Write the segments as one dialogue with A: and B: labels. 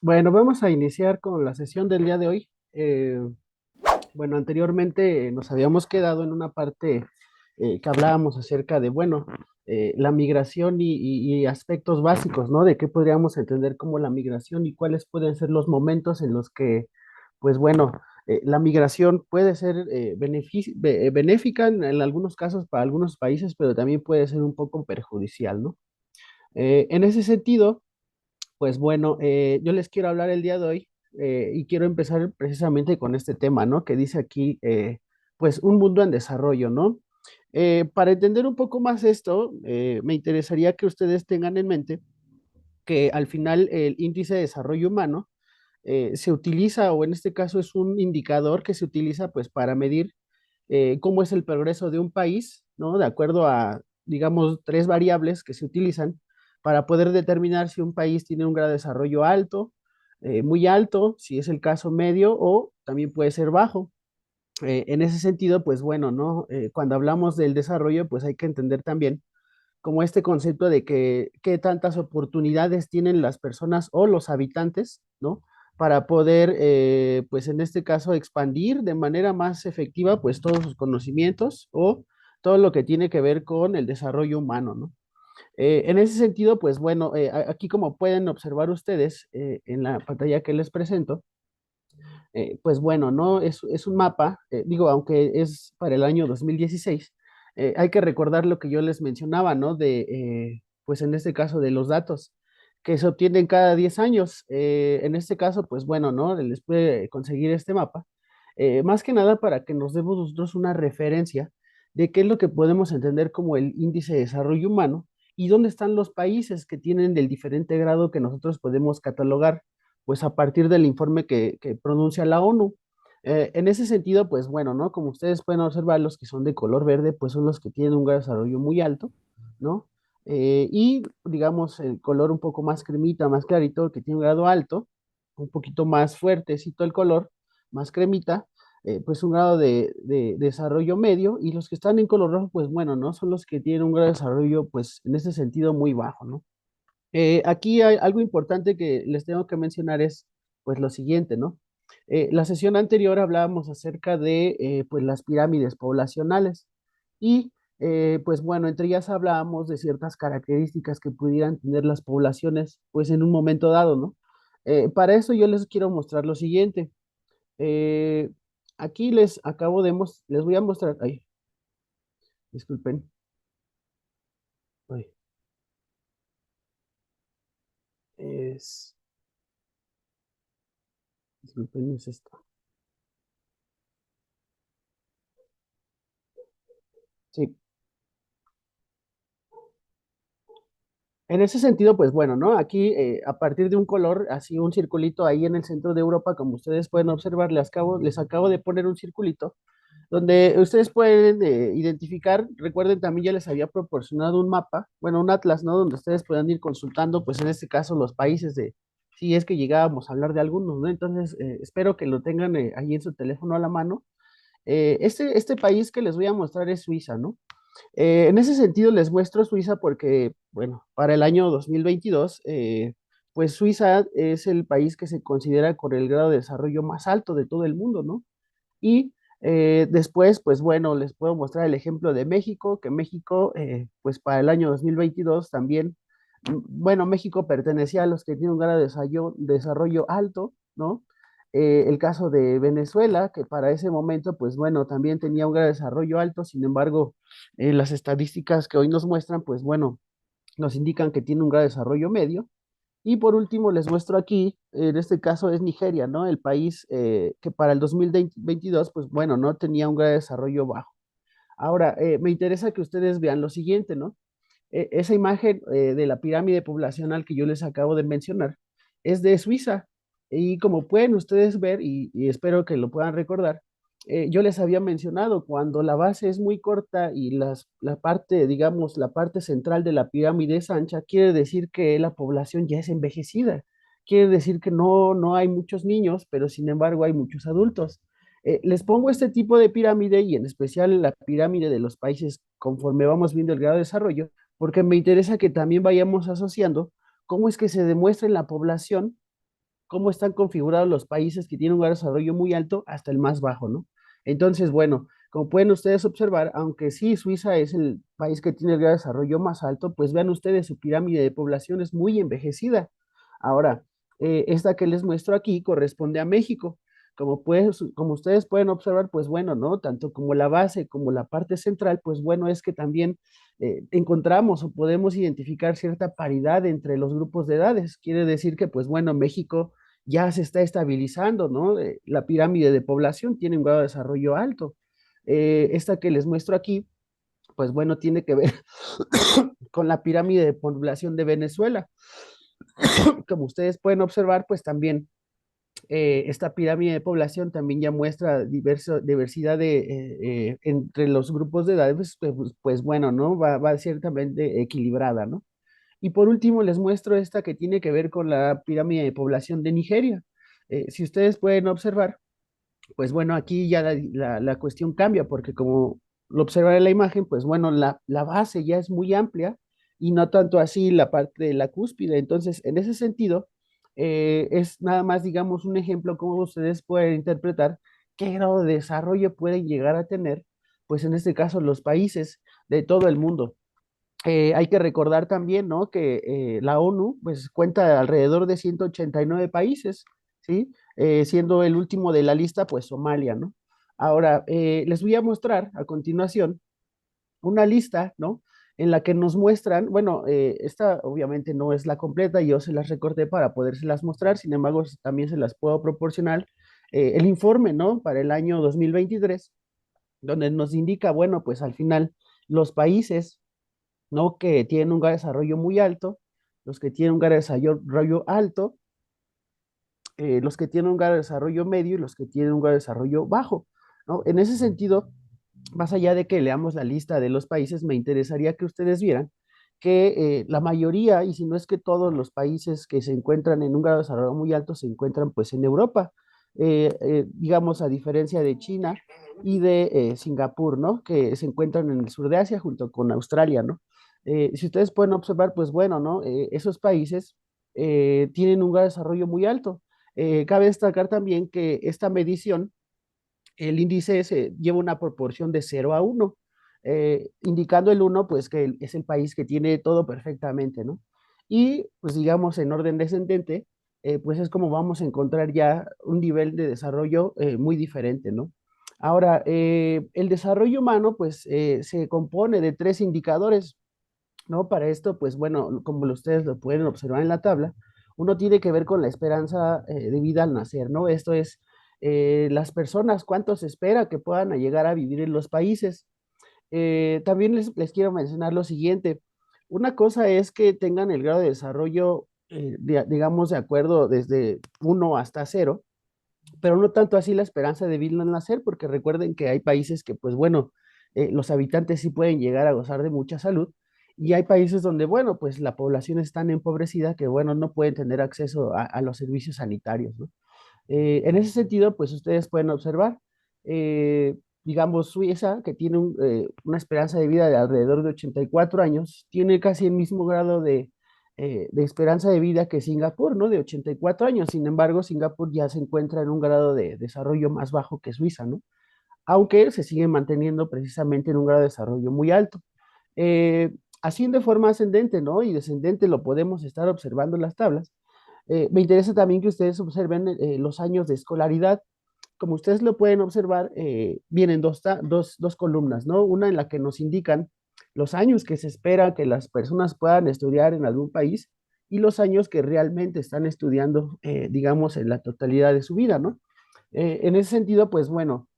A: Bueno, vamos a iniciar con la sesión del día de hoy. Bueno, anteriormente nos habíamos quedado en una parte que hablábamos acerca de, bueno, la migración y aspectos básicos, ¿no? De qué podríamos entender como la migración y cuáles pueden ser los momentos en los que, pues bueno, la migración puede ser benéfica en algunos casos para algunos países, pero también puede ser un poco perjudicial, ¿no? En ese sentido, pues bueno, yo les quiero hablar el día de hoy y quiero empezar precisamente con este tema, ¿no? Que dice aquí, pues un mundo en desarrollo, ¿no? Para entender un poco más esto, me interesaría que ustedes tengan en mente que al final el índice de desarrollo humano se utiliza, o en este caso es un indicador que se utiliza pues para medir cómo es el progreso de un país, ¿no? De acuerdo a, digamos, tres variables que se utilizan para poder determinar si un país tiene un grado de desarrollo alto, muy alto, si es el caso medio, o también puede ser bajo. En ese sentido, pues bueno, ¿no? Cuando hablamos del desarrollo, pues hay que entender también como este concepto de que qué tantas oportunidades tienen las personas o los habitantes, ¿no? Para poder, pues en este caso, expandir de manera más efectiva, pues todos sus conocimientos o todo lo que tiene que ver con el desarrollo humano, ¿no? En ese sentido, pues bueno, aquí como pueden observar ustedes en la pantalla que les presento, pues bueno, ¿no? Es un mapa, digo, aunque es para el año 2016, hay que recordar lo que yo les mencionaba, ¿no? Pues en este caso, de los datos que se obtienen cada 10 años. En este caso, pues bueno, ¿no? Les puede conseguir este mapa, más que nada para que nos demos nosotros una referencia de qué es lo que podemos entender como el índice de desarrollo humano y dónde están los países que tienen del diferente grado que nosotros podemos catalogar pues a partir del informe que pronuncia la ONU. En ese sentido, pues bueno, ¿no? Como ustedes pueden observar, los que son de color verde, pues son los que tienen un grado de desarrollo muy alto, ¿no? Y digamos, el color un poco más cremita, más clarito, que tiene un grado alto, un poquito más fuertecito el color, más cremita, pues un grado de desarrollo medio, y los que están en color rojo, pues bueno, ¿no? Son los que tienen un grado de desarrollo, pues en ese sentido muy bajo, ¿no? Aquí hay algo importante que les tengo que mencionar es pues lo siguiente, ¿no? La sesión anterior hablábamos acerca de pues las pirámides poblacionales y pues bueno, entre ellas hablábamos de ciertas características que pudieran tener las poblaciones pues en un momento dado, ¿no? Para eso yo les quiero mostrar lo siguiente. Eh, Aquí les voy a mostrar, ay, disculpen, ay, es, disculpen, es esto. Sí. En ese sentido, pues bueno, ¿no? Aquí, a partir de un color, así un circulito ahí en el centro de Europa, como ustedes pueden observar, les acabo de poner un circulito donde ustedes pueden identificar, recuerden, también ya les había proporcionado un mapa, bueno, un atlas, ¿no? Donde ustedes puedan ir consultando, pues en este caso, los países de, si es que llegábamos a hablar de algunos, ¿no? Entonces, espero que lo tengan ahí en su teléfono a la mano. Este país que les voy a mostrar es Suiza, ¿no? En ese sentido, les muestro Suiza porque, bueno, para el año 2022, pues Suiza es el país que se considera con el grado de desarrollo más alto de todo el mundo, ¿no? Y después, pues bueno, les puedo mostrar el ejemplo de México, que México, pues para el año 2022 también, bueno, México pertenecía a los que tienen un grado de desarrollo alto, ¿no? El caso de Venezuela, que para ese momento, pues bueno, también tenía un grado de desarrollo alto, sin embargo, las estadísticas que hoy nos muestran, pues bueno, nos indican que tiene un grado de desarrollo medio. Y por último, les muestro aquí, en este caso es Nigeria, ¿no? El país que para el 2022, pues bueno, no tenía un grado de desarrollo bajo. Ahora, me interesa que ustedes vean lo siguiente, ¿no? Esa imagen de la pirámide poblacional que yo les acabo de mencionar es de Suiza. Y como pueden ustedes ver, y espero que lo puedan recordar, yo les había mencionado, cuando la base es muy corta y la parte, digamos, la parte central de la pirámide es ancha, quiere decir que la población ya es envejecida. Quiere decir que no hay muchos niños, pero sin embargo hay muchos adultos. Les pongo este tipo de pirámide y en especial la pirámide de los países conforme vamos viendo el grado de desarrollo, porque me interesa que también vayamos asociando cómo es que se demuestra en la población cómo están configurados los países que tienen un grado de desarrollo muy alto hasta el más bajo, ¿no? Entonces, bueno, como pueden ustedes observar, aunque sí Suiza es el país que tiene el grado de desarrollo más alto, pues vean ustedes, su pirámide de población es muy envejecida. Ahora, esta que les muestro aquí corresponde a México. Como ustedes pueden observar, pues bueno, ¿no? Tanto como la base como la parte central, pues bueno, es que también encontramos o podemos identificar cierta paridad entre los grupos de edades. Quiere decir que, pues bueno, México ya se está estabilizando, ¿no? La pirámide de población tiene un grado de desarrollo alto. Esta que les muestro aquí, pues bueno, tiene que ver con la pirámide de población de Venezuela. Como ustedes pueden observar, pues también esta pirámide de población también ya muestra diversidad entre los grupos de edades, pues bueno, ¿no? Va ciertamente equilibrada, ¿no? Y por último, les muestro esta que tiene que ver con la pirámide de población de Nigeria. Si ustedes pueden observar, pues bueno, aquí ya la cuestión cambia, porque como lo observan en la imagen, pues bueno, la base ya es muy amplia y no tanto así la parte de la cúspide. Entonces, en ese sentido, es nada más, digamos, un ejemplo cómo ustedes pueden interpretar qué grado de desarrollo pueden llegar a tener, pues en este caso, los países de todo el mundo. Hay que recordar también, ¿no? Que la ONU, pues, cuenta alrededor de 189 países, ¿sí? Siendo el último de la lista, pues, Somalia, ¿no? Ahora, les voy a mostrar a continuación una lista, ¿no? En la que nos muestran, bueno, esta obviamente no es la completa, yo se las recorté para podérselas mostrar, sin embargo, también se las puedo proporcionar el informe, ¿no? Para el año 2023, donde nos indica, bueno, pues al final los países, ¿no? Que tienen un grado de desarrollo muy alto, los que tienen un grado de desarrollo alto, los que tienen un grado de desarrollo medio y los que tienen un grado de desarrollo bajo, ¿no? En ese sentido, más allá de que leamos la lista de los países, me interesaría que ustedes vieran que la mayoría, y si no es que todos los países que se encuentran en un grado de desarrollo muy alto, se encuentran pues en Europa, digamos a diferencia de China y de Singapur, ¿no? Que se encuentran en el sur de Asia junto con Australia, ¿no? Si ustedes pueden observar, pues bueno, ¿no? Esos países tienen un grado de desarrollo muy alto. Cabe destacar también que esta medición, el índice se lleva una proporción de 0 a 1, indicando el 1, pues que es el país que tiene todo perfectamente, ¿no? Y pues digamos en orden descendente, pues es como vamos a encontrar ya un nivel de desarrollo muy diferente, ¿no? Ahora, el desarrollo humano, pues se compone de tres indicadores, ¿no? Para esto, pues bueno, como ustedes lo pueden observar en la tabla, uno tiene que ver con la esperanza de vida al nacer, ¿no? Esto es, las personas, cuánto se espera que puedan llegar a vivir en los países. También les quiero mencionar lo siguiente. Una cosa es que tengan el grado de desarrollo, digamos, de acuerdo desde 1 hasta 0, pero no tanto así la esperanza de vida al nacer, porque recuerden que hay países que, pues bueno, los habitantes sí pueden llegar a gozar de mucha salud, y hay países donde, bueno, pues la población es tan empobrecida que, bueno, no pueden tener acceso a los servicios sanitarios, ¿no? En ese sentido, pues ustedes pueden observar, eh, digamos, Suiza, que tiene una esperanza de vida de alrededor de 84 años, tiene casi el mismo grado de esperanza de vida que Singapur, ¿no? De 84 años. Sin embargo, Singapur ya se encuentra en un grado de desarrollo más bajo que Suiza, ¿no? Aunque se sigue manteniendo precisamente en un grado de desarrollo muy alto. Eh, Así de forma ascendente, ¿no? Y descendente lo podemos estar observando en las tablas. Me interesa también que ustedes observen los años de escolaridad. Como ustedes lo pueden observar, vienen dos columnas, ¿no? Una en la que nos indican los años que se espera que las personas puedan estudiar en algún país y los años que realmente están estudiando, digamos, en la totalidad de su vida, ¿no? En ese sentido, pues bueno,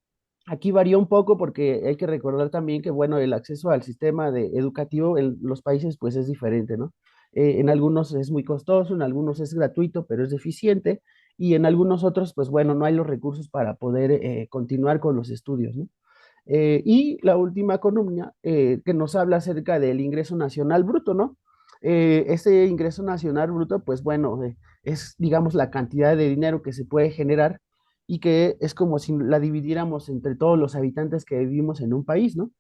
A: aquí varía un poco porque hay que recordar también que, bueno, el acceso al sistema educativo en los países pues es diferente, ¿no? En algunos es muy costoso, en algunos es gratuito, pero es deficiente, y en algunos otros, pues bueno, no hay los recursos para poder continuar con los estudios, ¿no? Y la última columna que nos habla acerca del ingreso nacional bruto, ¿no? Ese ingreso nacional bruto, pues bueno, es, digamos, la cantidad de dinero que se puede generar y que es como si la dividiéramos entre todos los habitantes que vivimos en un país, ¿no?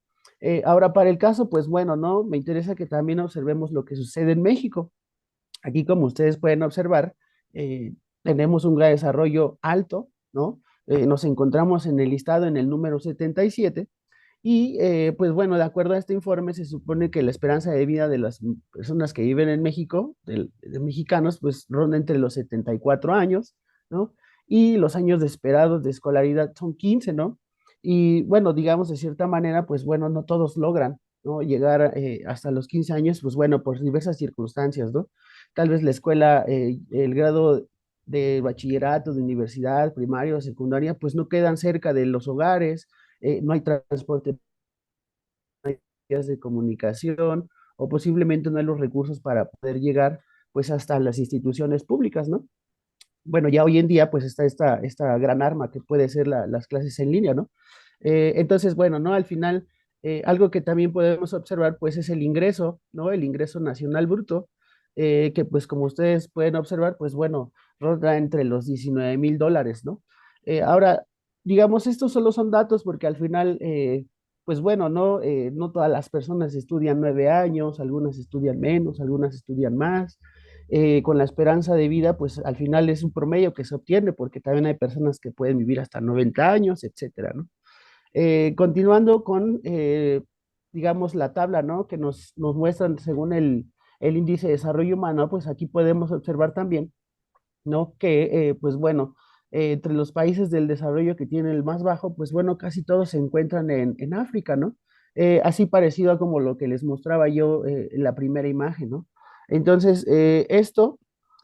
A: Ahora, para el caso, pues bueno, ¿no? Me interesa que también observemos lo que sucede en México. Aquí, como ustedes pueden observar, eh, tenemos un gran desarrollo alto, ¿no? Nos encontramos en el listado en el número 77 y pues bueno, de acuerdo a este informe se supone que la esperanza de vida de las personas que viven en México, de mexicanos, pues ronda entre los 74 años, ¿no? Y los años de esperados de escolaridad son 15, ¿no? Y bueno, digamos de cierta manera, pues bueno, no todos logran, ¿no? Llegar hasta los 15 años, pues bueno, por diversas circunstancias, ¿no? Tal vez la escuela, el grado de bachillerato, de universidad, primaria o secundaria, pues no quedan cerca de los hogares, no hay transporte de comunicación o posiblemente no hay los recursos para poder llegar pues hasta las instituciones públicas, ¿no? Bueno, ya hoy en día pues está esta gran arma que puede ser las clases en línea, ¿no? Entonces, bueno, ¿no? Al final, algo que también podemos observar pues es el ingreso, ¿no? El ingreso nacional bruto, que pues como ustedes pueden observar, pues bueno, ronda entre los $19,000, ¿no? Ahora, digamos, estos solo son datos porque al final, pues bueno, ¿no? No todas las personas estudian 9 años, algunas estudian menos, algunas estudian más. Con la esperanza de vida, pues al final es un promedio que se obtiene, porque también hay personas que pueden vivir hasta 90 años, etcétera, ¿no? Continuando con, digamos, la tabla, ¿no? Que nos muestran según el índice de desarrollo humano, pues aquí podemos observar también, ¿no? Que, pues bueno, entre los países del desarrollo que tienen el más bajo, pues bueno, casi todos se encuentran en África, ¿no? Así parecido a como lo que les mostraba yo en la primera imagen, ¿no? Entonces, esto,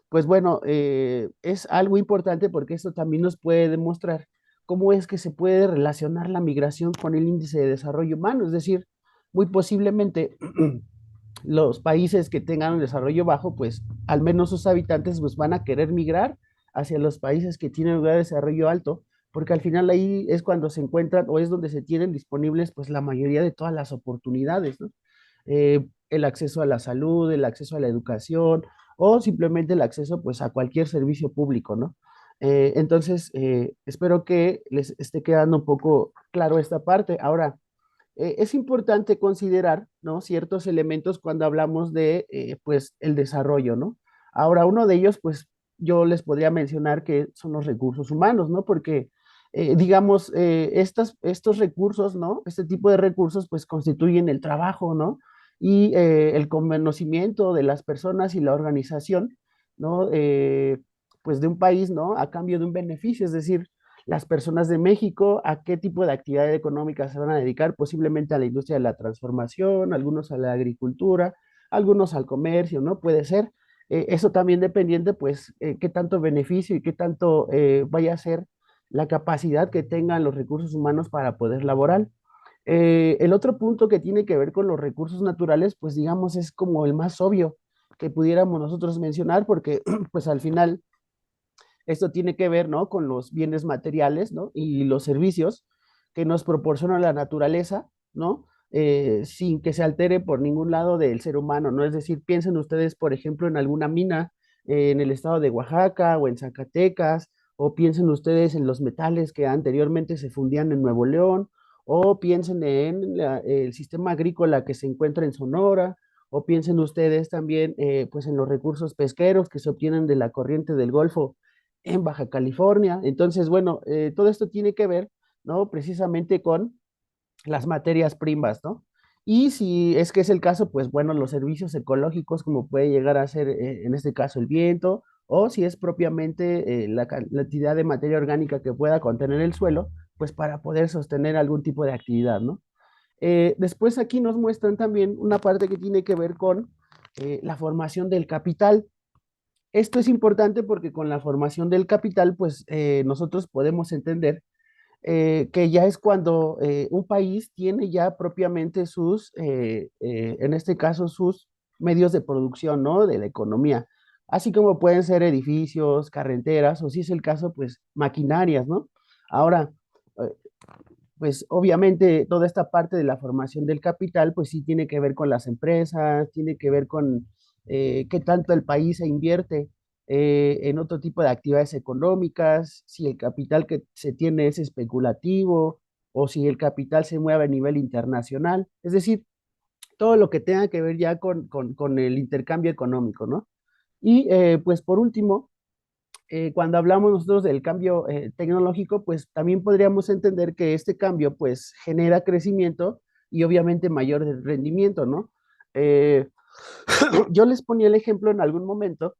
A: pues bueno, es algo importante porque esto también nos puede demostrar cómo es que se puede relacionar la migración con el índice de desarrollo humano, es decir, muy posiblemente los países que tengan un desarrollo bajo, pues al menos sus habitantes pues, van a querer migrar hacia los países que tienen un desarrollo alto, porque al final ahí es cuando se encuentran o es donde se tienen disponibles pues la mayoría de todas las oportunidades, ¿no? El acceso a la salud, el acceso a la educación o simplemente el acceso pues a cualquier servicio público, ¿no? Entonces, espero que les esté quedando un poco claro esta parte. Ahora, es importante considerar, ¿no? Ciertos elementos cuando hablamos de, pues, el desarrollo, ¿no? Ahora, uno de ellos, pues, yo les podría mencionar que son los recursos humanos, ¿no? Porque, digamos, estos recursos, ¿no? Este tipo de recursos, pues, constituyen el trabajo, ¿no? Y el conocimiento de las personas y la organización, ¿no? Pues, de un país, ¿no? A cambio de un beneficio, es decir, las personas de México, a qué tipo de actividad económica se van a dedicar, posiblemente a la industria de la transformación, algunos a la agricultura, algunos al comercio, ¿no? Puede ser. Eso también dependiente, pues, qué tanto beneficio y qué tanto vaya a ser la capacidad que tengan los recursos humanos para poder laborar. El otro punto que tiene que ver con los recursos naturales, pues digamos, es como el más obvio que pudiéramos nosotros mencionar, porque pues al final esto tiene que ver, ¿no? Con los bienes materiales, ¿no? Y los servicios que nos proporciona la naturaleza, ¿no? Sin que se altere por ningún lado del ser humano, ¿no? Es decir, piensen ustedes, por ejemplo, en alguna mina en el estado de Oaxaca o en Zacatecas, o piensen ustedes en los metales que anteriormente se fundían en Nuevo León, o piensen en el sistema agrícola que se encuentra en Sonora, o piensen ustedes también, pues, en los recursos pesqueros que se obtienen de la corriente del Golfo en Baja California. Entonces, bueno, todo esto tiene que ver, ¿no? Precisamente con las materias primas, ¿no? Y si es que es el caso, pues bueno, los servicios ecológicos, como puede llegar a ser en este caso el viento, o si es propiamente la cantidad de materia orgánica que pueda contener el suelo, pues para poder sostener algún tipo de actividad, ¿no? Después aquí nos muestran también una parte que tiene que ver con la formación del capital. Esto es importante porque con la formación del capital, pues nosotros podemos entender que ya es cuando un país tiene ya propiamente en este caso, sus medios de producción, ¿no? De la economía, así como pueden ser edificios, carreteras, o si es el caso, pues maquinarias, ¿no? Ahora, eh, pues obviamente toda esta parte de la formación del capital, pues sí tiene que ver con las empresas, tiene que ver con qué tanto el país se invierte en otro tipo de actividades económicas, si el capital que se tiene es especulativo o si el capital se mueve a nivel internacional, es decir, todo lo que tenga que ver ya con el intercambio económico, ¿no? Y pues por último, cuando hablamos nosotros del cambio tecnológico, pues también podríamos entender que este cambio pues genera crecimiento y obviamente mayor rendimiento, ¿no? Eh, yo les ponía el ejemplo en algún momento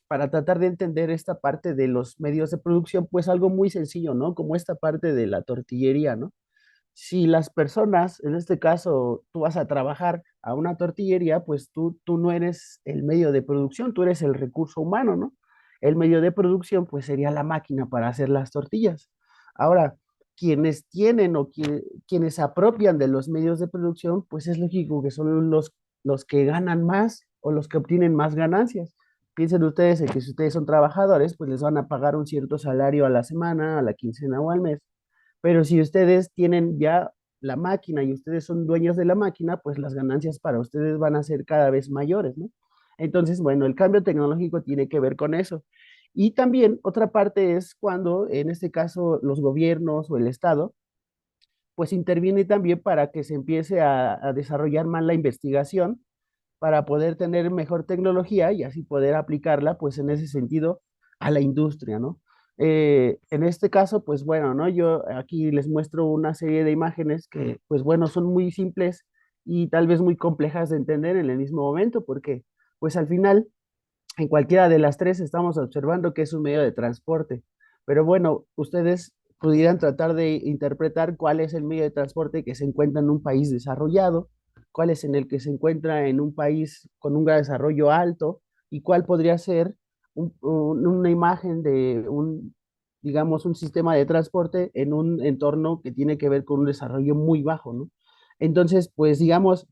A: para tratar de entender esta parte de los medios de producción, pues algo muy sencillo, ¿no? Como esta parte de la tortillería, ¿no? Si las personas, en este caso, tú vas a trabajar a una tortillería, pues tú no eres el medio de producción, tú eres el recurso humano, ¿no? El medio de producción, pues sería la máquina para hacer las tortillas. Ahora, quienes tienen quienes se apropian de los medios de producción, pues es lógico que son los que ganan más o los que obtienen más ganancias. Piensen ustedes en que si ustedes son trabajadores, pues les van a pagar un cierto salario a la semana, a la quincena o al mes, pero si ustedes tienen ya la máquina y ustedes son dueños de la máquina, pues las ganancias para ustedes van a ser cada vez mayores, ¿no? Entonces, bueno, el cambio tecnológico tiene que ver con eso. Y también otra parte es cuando, en este caso, los gobiernos o el Estado, pues interviene también para que se empiece a desarrollar más la investigación para poder tener mejor tecnología y así poder aplicarla, pues en ese sentido, a la industria, ¿no? En este caso, pues bueno, ¿no? Yo aquí les muestro una serie de imágenes que, pues bueno, son muy simples y tal vez muy complejas de entender en el mismo momento, porque, pues al final, en cualquiera de las tres estamos observando que es un medio de transporte. Pero bueno, ustedes pudieran tratar de interpretar cuál es el medio de transporte que se encuentra en un país desarrollado, cuál es en el que se encuentra en un país con un gran desarrollo alto y cuál podría ser una imagen de digamos, un sistema de transporte en un entorno que tiene que ver con un desarrollo muy bajo, ¿no? Entonces, pues digamos,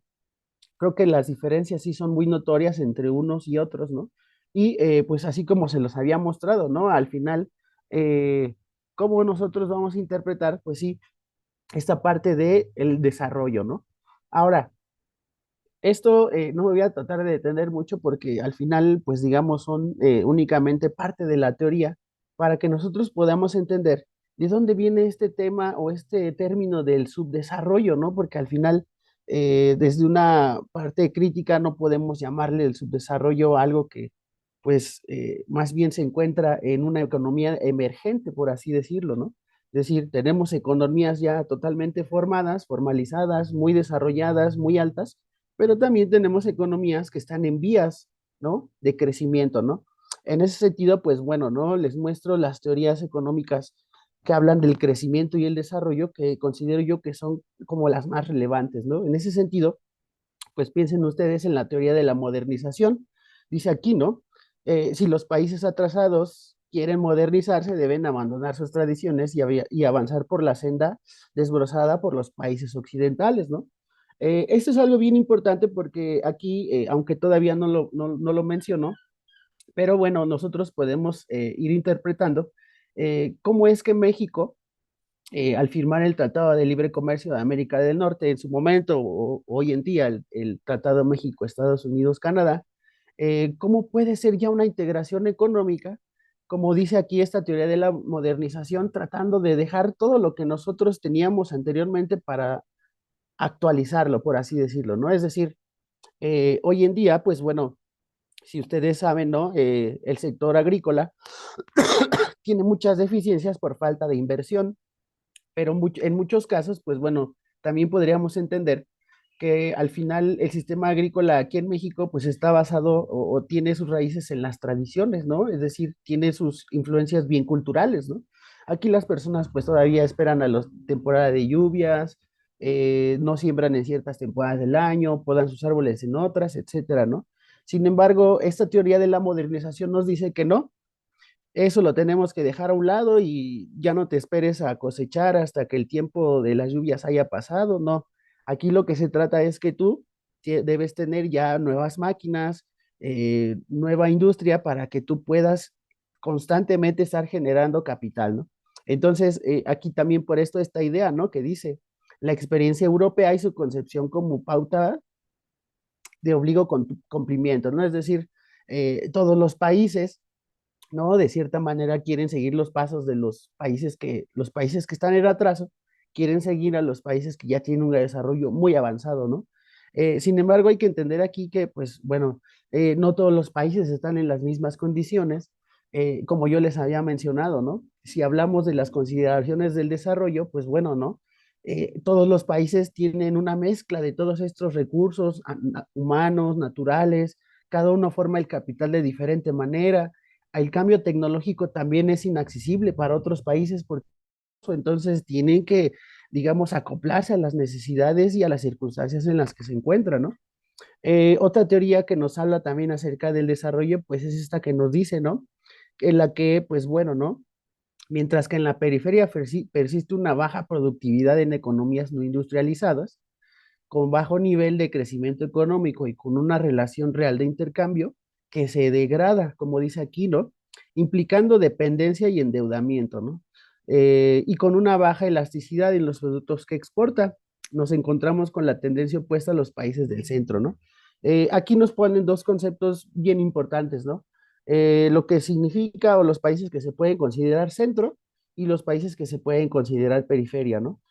A: creo que las diferencias sí son muy notorias entre unos y otros, ¿no? Y pues así como se los había mostrado, ¿no? Al final, eh, cómo nosotros vamos a interpretar, pues sí, esta parte del desarrollo, ¿no? Ahora, esto no me voy a tratar de detener mucho porque al final, pues digamos, son únicamente parte de la teoría para que nosotros podamos entender de dónde viene este tema o este término del subdesarrollo, ¿no? Porque al final, desde una parte crítica, no podemos llamarle el subdesarrollo a algo que, pues, más bien se encuentra en una economía emergente, por así decirlo, ¿no? Es decir, tenemos economías ya totalmente formadas, formalizadas, muy desarrolladas, muy altas, pero también tenemos economías que están en vías, ¿no? De crecimiento, ¿no? En ese sentido, pues bueno, ¿no? Les muestro las teorías económicas que hablan del crecimiento y el desarrollo, que considero yo que son como las más relevantes, ¿no? En ese sentido, pues piensen ustedes en la teoría de la modernización. Dice aquí, ¿no? Si los países atrasados quieren modernizarse, deben abandonar sus tradiciones y avanzar por la senda desbrozada por los países occidentales, ¿no? Esto es algo bien importante porque aquí, aunque todavía no lo mencionó, pero bueno, nosotros podemos ir interpretando cómo es que México, al firmar el Tratado de Libre Comercio de América del Norte en su momento, o hoy en día el Tratado México-Estados Unidos-Canadá, ¿cómo puede ser ya una integración económica? Como dice aquí esta teoría de la modernización, tratando de dejar todo lo que nosotros teníamos anteriormente para actualizarlo, por así decirlo, ¿no? Es decir, hoy en día, pues bueno, si ustedes saben, ¿no? El sector agrícola tiene muchas deficiencias por falta de inversión, pero en muchos casos, pues bueno, también podríamos entender que al final el sistema agrícola aquí en México pues está basado o tiene sus raíces en las tradiciones, ¿no? Es decir, tiene sus influencias bien culturales, ¿no? Aquí las personas pues todavía esperan a la temporada de lluvias, no siembran en ciertas temporadas del año, podan sus árboles en otras, etcétera, ¿no? Sin embargo, esta teoría de la modernización nos dice que no, eso lo tenemos que dejar a un lado y ya no te esperes a cosechar hasta que el tiempo de las lluvias haya pasado. No, aquí lo que se trata es que tú debes tener ya nuevas máquinas, nueva industria para que tú puedas constantemente estar generando capital, ¿no? Entonces, aquí también por esto esta idea, ¿no? Que dice, la experiencia europea y su concepción como pauta de obligo cumplimiento, ¿no? Es decir, todos los países, ¿no? De cierta manera quieren seguir los pasos de los países que están en atraso, quieren seguir a los países que ya tienen un desarrollo muy avanzado, ¿no? Sin embargo, hay que entender aquí que, pues, bueno, no todos los países están en las mismas condiciones. como yo les había mencionado, ¿no? Si hablamos de las consideraciones del desarrollo, pues bueno, ¿no? Todos los países tienen una mezcla de todos estos recursos humanos, naturales, cada uno forma el capital de diferente manera. El cambio tecnológico también es inaccesible para otros países porque entonces tienen que, digamos, acoplarse a las necesidades y a las circunstancias en las que se encuentran, ¿no? Otra teoría que nos habla también acerca del desarrollo, pues es esta que nos dice, ¿no? En la que, pues bueno, ¿no? Mientras que en la periferia persiste una baja productividad en economías no industrializadas, con bajo nivel de crecimiento económico y con una relación real de intercambio que se degrada, como dice aquí, ¿no? Implicando dependencia y endeudamiento, ¿no? Y con una baja elasticidad en los productos que exporta. Nos encontramos con la tendencia opuesta a los países del centro, ¿no? Aquí nos ponen dos conceptos bien importantes, ¿no? Lo que significa o los países que se pueden considerar centro y los países que se pueden considerar periferia, ¿no?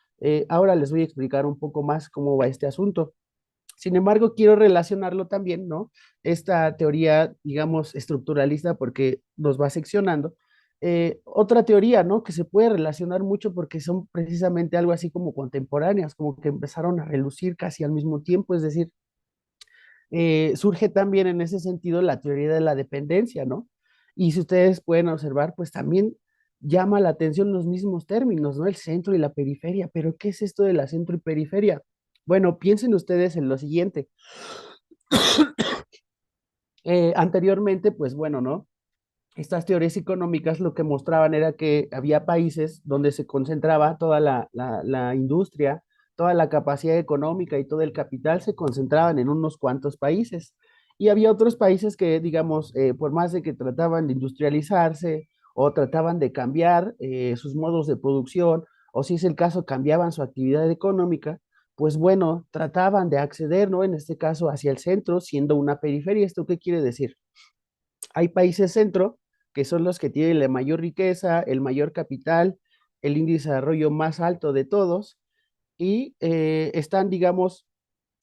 A: Ahora les voy a explicar un poco más cómo va este asunto. Sin embargo, quiero relacionarlo también, ¿no? Esta teoría, digamos, estructuralista, porque nos va seccionando. Otra teoría, ¿no? Que se puede relacionar mucho porque son precisamente algo así como contemporáneas, como que empezaron a relucir casi al mismo tiempo, es decir, surge también en ese sentido la teoría de la dependencia, ¿no? Y si ustedes pueden observar, pues también llama la atención los mismos términos, ¿no? El centro y la periferia, pero ¿qué es esto de la centro y periferia? Bueno, piensen ustedes en lo siguiente. Anteriormente, pues bueno, ¿no? Estas teorías económicas lo que mostraban era que había países donde se concentraba toda la industria, toda la capacidad económica y todo el capital se concentraban en unos cuantos países. Y había otros países que, digamos, por más de que trataban de industrializarse o trataban de cambiar sus modos de producción, o si es el caso, cambiaban su actividad económica, pues bueno, trataban de acceder, ¿no? En este caso, hacia el centro, siendo una periferia. ¿Esto qué quiere decir? Hay países centro que son los que tienen la mayor riqueza, el mayor capital, el índice de desarrollo más alto de todos y están, digamos,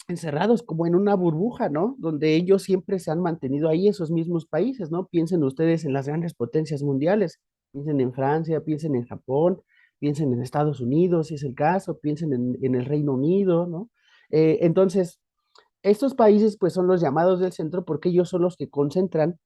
A: encerrados como en una burbuja, ¿no? Donde ellos siempre se han mantenido ahí, esos mismos países, ¿no? Piensen ustedes en las grandes potencias mundiales, piensen en Francia, piensen en Japón, piensen en Estados Unidos, si es el caso, piensen en el Reino Unido, ¿no? Entonces, estos países pues son los llamados del centro porque ellos son los que concentran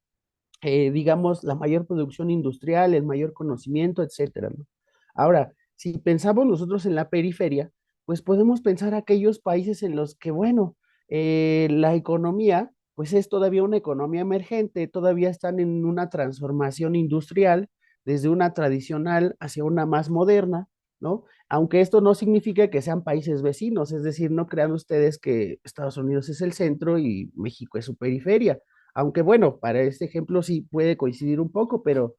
A: digamos, la mayor producción industrial, el mayor conocimiento, etcétera, ¿no? Ahora, si pensamos nosotros en la periferia, pues podemos pensar aquellos países en los que, bueno, la economía, pues es todavía una economía emergente, todavía están en una transformación industrial, desde una tradicional hacia una más moderna, ¿no? Aunque esto no significa que sean países vecinos, es decir, no crean ustedes que Estados Unidos es el centro y México es su periferia, aunque bueno, para este ejemplo sí puede coincidir un poco, pero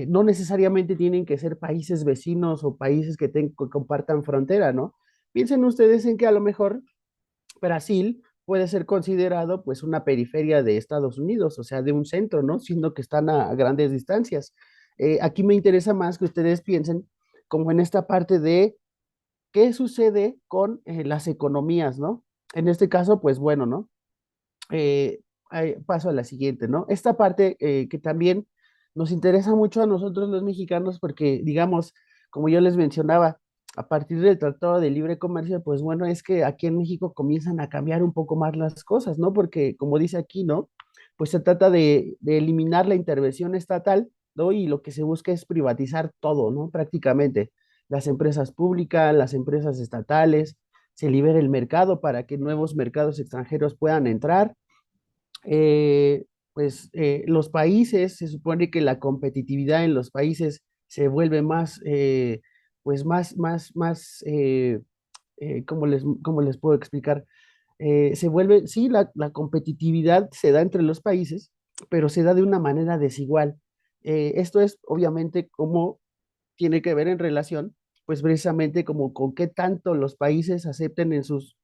A: no necesariamente tienen que ser países vecinos o países que compartan frontera, ¿no? Piensen ustedes en que a lo mejor Brasil puede ser considerado pues una periferia de Estados Unidos, o sea, de un centro, ¿no? Siendo que están a grandes distancias. Aquí me interesa más que ustedes piensen como en esta parte de qué sucede con las economías, ¿no? En este caso, pues bueno, ¿no? Paso a la siguiente, ¿no? Esta parte que también nos interesa mucho a nosotros los mexicanos porque, digamos, como yo les mencionaba, a partir del Tratado de Libre Comercio, pues bueno, es que aquí en México comienzan a cambiar un poco más las cosas, ¿no? Porque, como dice aquí, ¿no? Pues se trata de eliminar la intervención estatal, ¿no? Y lo que se busca es privatizar todo, ¿no? Prácticamente las empresas públicas, las empresas estatales, se libera el mercado para que nuevos mercados extranjeros puedan entrar eh, pues los países, se supone que la competitividad en los países se vuelve más, pues ¿cómo les puedo explicar? Se vuelve, sí, la competitividad se da entre los países, pero se da de una manera desigual. Esto es obviamente como tiene que ver en relación, pues precisamente como con qué tanto los países acepten en sus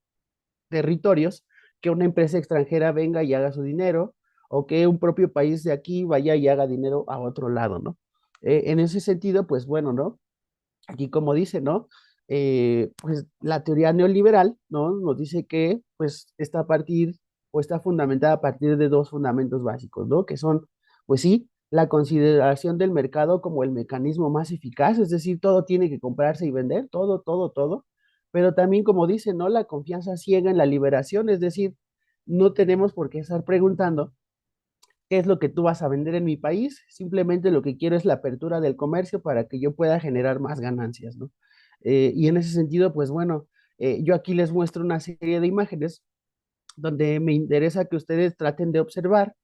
A: territorios que una empresa extranjera venga y haga su dinero o que un propio país de aquí vaya y haga dinero a otro lado, ¿no? En ese sentido, pues bueno, ¿no? Aquí como dice, ¿no? Pues la teoría neoliberal, ¿no? Nos dice que pues está a partir o está fundamentada a partir de dos fundamentos básicos, ¿no? Que son, pues sí, la consideración del mercado como el mecanismo más eficaz, es decir, todo tiene que comprarse y vender, todo, todo, todo, pero también como dice, ¿no? La confianza ciega en la liberación, es decir, no tenemos por qué estar preguntando qué es lo que tú vas a vender en mi país, simplemente lo que quiero es la apertura del comercio para que yo pueda generar más ganancias, ¿no? Y en ese sentido, pues bueno, yo aquí les muestro una serie de imágenes donde me interesa que ustedes traten de observar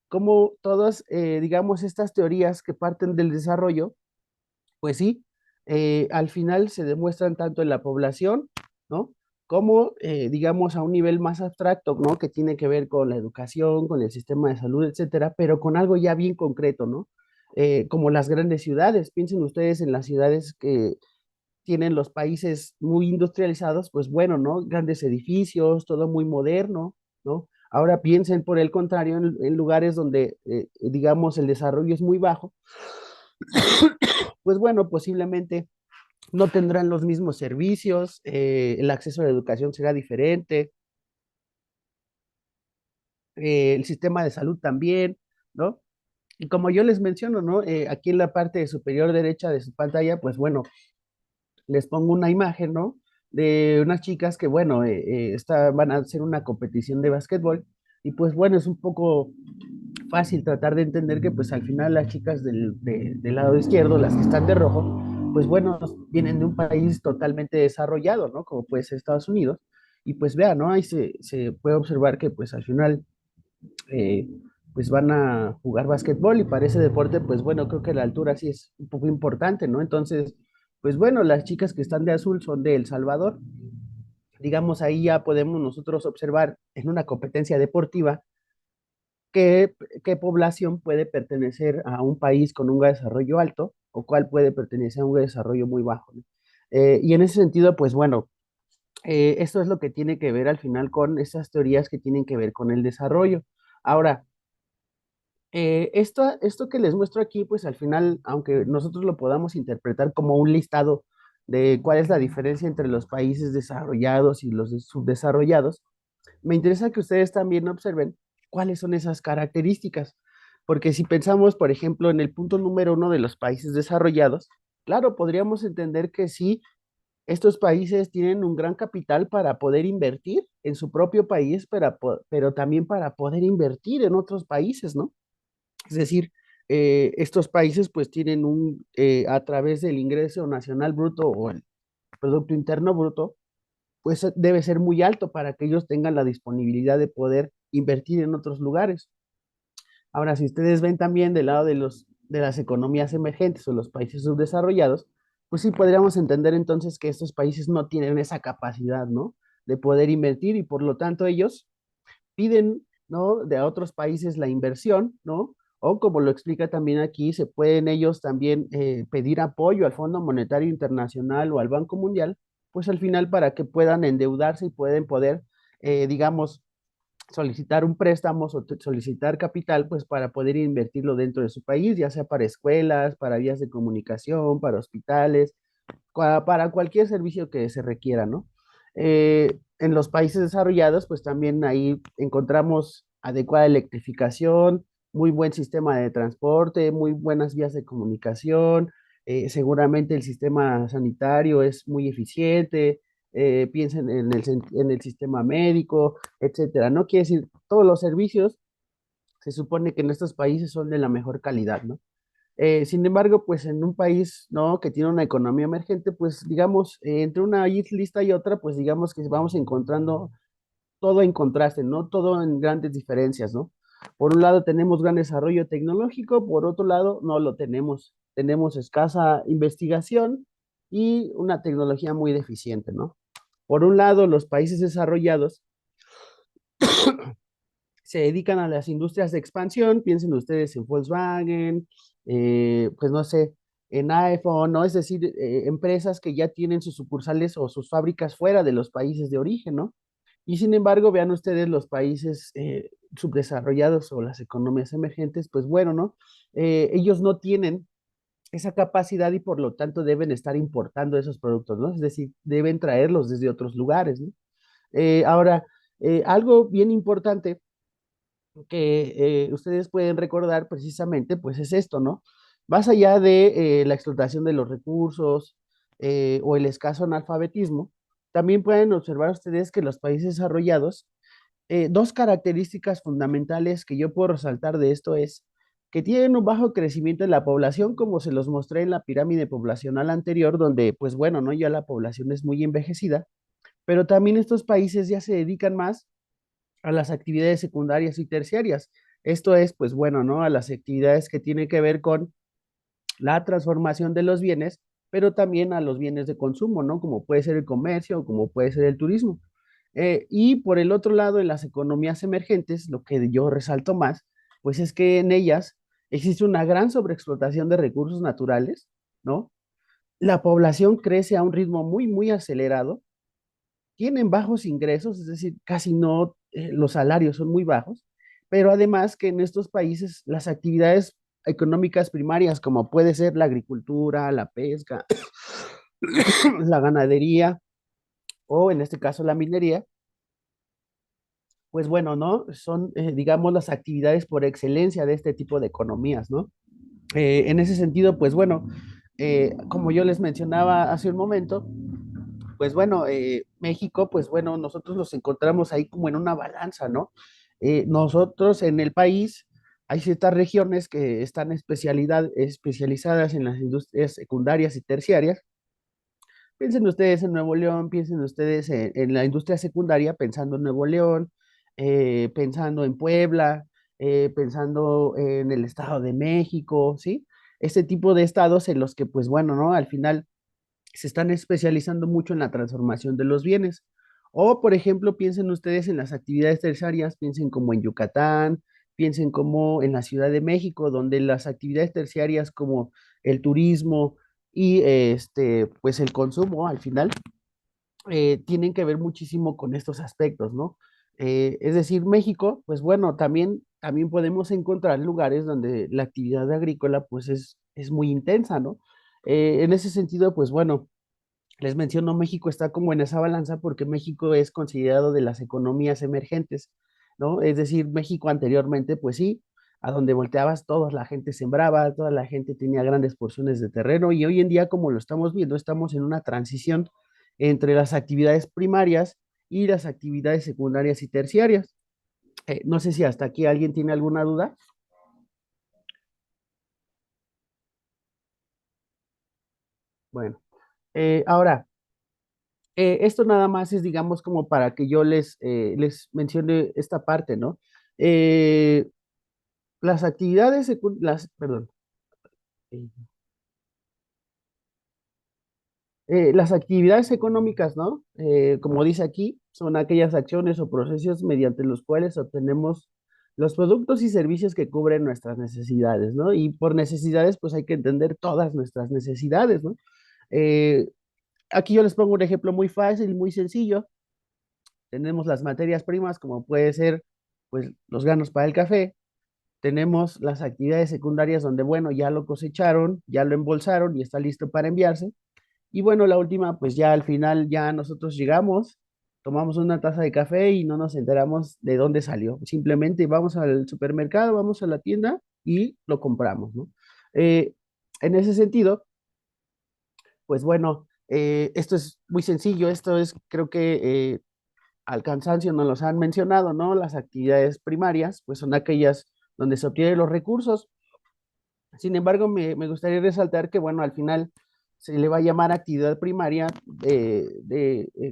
A: cómo todas, digamos, estas teorías que parten del desarrollo, pues sí, al final se demuestran tanto en la población, ¿no? Como, digamos, a un nivel más abstracto, ¿no? Que tiene que ver con la educación, con el sistema de salud, etcétera, pero con algo ya bien concreto, ¿no? Como las grandes ciudades. Piensen ustedes en las ciudades que tienen los países muy industrializados, pues bueno, ¿no? Grandes edificios, todo muy moderno, ¿no? Ahora piensen por el contrario en lugares donde, digamos, el desarrollo es muy bajo, pues bueno, posiblemente no tendrán los mismos servicios, el acceso a la educación será diferente, el sistema de salud también, ¿no? Y como yo les menciono, ¿no? Aquí en la parte superior derecha de su pantalla, pues bueno, les pongo una imagen, ¿no? De unas chicas que, bueno, van a hacer una competición de básquetbol y pues bueno, es un poco fácil tratar de entender que pues al final las chicas del lado izquierdo, las que están de rojo, pues bueno, vienen de un país totalmente desarrollado, ¿no? Como puede ser Estados Unidos. Y pues vean, ¿no? Ahí se puede observar que pues al final eh, pues van a jugar básquetbol y para ese deporte, pues bueno, creo que la altura sí es un poco importante, ¿no? Entonces, pues bueno, las chicas que están de azul son de El Salvador. Digamos, ahí ya podemos nosotros observar en una competencia deportiva qué, qué población puede pertenecer a un país con un desarrollo alto o cuál puede pertenecer a un desarrollo muy bajo, ¿no? Y en ese sentido, pues bueno, esto es lo que tiene que ver al final con esas teorías que tienen que ver con el desarrollo. Ahora, esto que les muestro aquí, pues al final, aunque nosotros lo podamos interpretar como un listado de cuál es la diferencia entre los países desarrollados y los subdesarrollados, me interesa que ustedes también observen cuáles son esas características, porque si pensamos, por ejemplo, en el punto número uno de los países desarrollados, claro, podríamos entender que sí, estos países tienen un gran capital para poder invertir en su propio país, pero también para poder invertir en otros países, ¿no? Es decir, estos países pues tienen a través del ingreso nacional bruto o el Producto Interno Bruto, pues debe ser muy alto para que ellos tengan la disponibilidad de poder invertir en otros lugares. Ahora, si ustedes ven también del lado de las economías emergentes o los países subdesarrollados, pues sí podríamos entender entonces que estos países no tienen esa capacidad, ¿no? De poder invertir y por lo tanto ellos piden, ¿no? De a otros países la inversión, ¿no? O como lo explica también aquí, se pueden ellos también pedir apoyo al Fondo Monetario Internacional o al Banco Mundial, pues al final para que puedan endeudarse y pueden poder, digamos, solicitar un préstamo o solicitar capital, pues para poder invertirlo dentro de su país, ya sea para escuelas, para vías de comunicación, para hospitales, para cualquier servicio que se requiera, ¿no? En los países desarrollados, pues también ahí encontramos adecuada electrificación, muy buen sistema de transporte, muy buenas vías de comunicación, seguramente el sistema sanitario es muy eficiente, piensen en el sistema médico, etcétera, ¿no? Quiere decir, todos los servicios se supone que en estos países son de la mejor calidad, ¿no? Sin embargo, pues en un país, ¿no? Que tiene una economía emergente, pues digamos, entre una lista y otra, pues digamos que vamos encontrando todo en contraste, ¿no? Todo en grandes diferencias, ¿no? Por un lado tenemos gran desarrollo tecnológico, por otro lado no lo tenemos. Tenemos escasa investigación y una tecnología muy deficiente, ¿no? Por un lado, los países desarrollados se dedican a las industrias de expansión, piensen ustedes en Volkswagen, pues no sé, en iPhone, ¿no? Es decir, empresas que ya tienen sus sucursales o sus fábricas fuera de los países de origen, ¿no? Y sin embargo, vean ustedes los países subdesarrollados o las economías emergentes, pues bueno, ¿no? Ellos no tienen esa capacidad y por lo tanto deben estar importando esos productos, ¿no? Es decir, deben traerlos desde otros lugares, ¿no? Ahora, algo bien importante que ustedes pueden recordar precisamente, pues es esto, ¿no? Más allá de la explotación de los recursos o el escaso analfabetismo, también pueden observar ustedes que los países desarrollados, dos características fundamentales que yo puedo resaltar de esto es que tienen un bajo crecimiento de la población, como se los mostré en la pirámide poblacional anterior, donde, pues bueno, ¿no? Ya la población es muy envejecida, pero también estos países ya se dedican más a las actividades secundarias y terciarias. Esto es, pues bueno, ¿no? A las actividades que tienen que ver con la transformación de los bienes, pero también a los bienes de consumo, ¿no? Como puede ser el comercio, como puede ser el turismo. Y por el otro lado, en las economías emergentes, lo que yo resalto más, pues es que en ellas existe una gran sobreexplotación de recursos naturales, ¿no? La población crece a un ritmo muy, muy acelerado, tienen bajos ingresos, es decir, casi no, los salarios son muy bajos, pero además que en estos países las actividades económicas primarias, como puede ser la agricultura, la pesca, la ganadería o en este caso la minería, pues bueno, ¿no? Son, digamos, las actividades por excelencia de este tipo de economías, ¿no? En ese sentido, pues bueno, como yo les mencionaba hace un momento, pues bueno, México, pues bueno, nosotros nos encontramos ahí como en una balanza, ¿no? Nosotros en el país hay ciertas regiones que están especializadas en las industrias secundarias y terciarias. Piensen ustedes en Nuevo León, piensen ustedes en la industria secundaria, pensando en Nuevo León, pensando en Puebla, pensando en el Estado de México, ¿sí? Este tipo de estados en los que, pues bueno, ¿no? Al final se están especializando mucho en la transformación de los bienes. O, por ejemplo, piensen ustedes en las actividades terciarias, piensen como en Yucatán, piensen como en la Ciudad de México, donde las actividades terciarias como el turismo y pues el consumo al final tienen que ver muchísimo con estos aspectos, ¿no? Es decir, México, pues bueno, también podemos encontrar lugares donde la actividad agrícola pues es muy intensa, ¿no? En ese sentido, pues bueno, les menciono, México está como en esa balanza porque México es considerado de las economías emergentes, ¿no? Es decir, México anteriormente, pues sí, a donde volteabas, toda la gente sembraba, toda la gente tenía grandes porciones de terreno y hoy en día, como lo estamos viendo, estamos en una transición entre las actividades primarias y las actividades secundarias y terciarias. No sé si hasta aquí alguien tiene alguna duda. Bueno, ahora, esto nada más es, digamos, como para que yo les mencione esta parte, ¿no? Eh, las actividades, perdón, eh, las actividades económicas, ¿no? Como dice aquí, son aquellas acciones o procesos mediante los cuales obtenemos los productos y servicios que cubren nuestras necesidades, ¿no? Y por necesidades, pues hay que entender todas nuestras necesidades, ¿no? Eh, Aquí yo les pongo un ejemplo muy fácil, muy sencillo. Tenemos las materias primas, como puede ser, pues, los granos para el café. Tenemos las actividades secundarias donde, bueno, ya lo cosecharon, ya lo embolsaron y está listo para enviarse. Y bueno, la última, pues ya al final ya nosotros llegamos, tomamos una taza de café y no nos enteramos de dónde salió. Simplemente vamos al supermercado, vamos a la tienda y lo compramos, ¿no? Eh, en ese sentido, pues bueno, esto es muy sencillo, esto es, creo que al cansancio nos los han mencionado, ¿no? Las actividades primarias, pues son aquellas donde se obtienen los recursos. Sin embargo, me gustaría resaltar que, bueno, al final se le va a llamar actividad primaria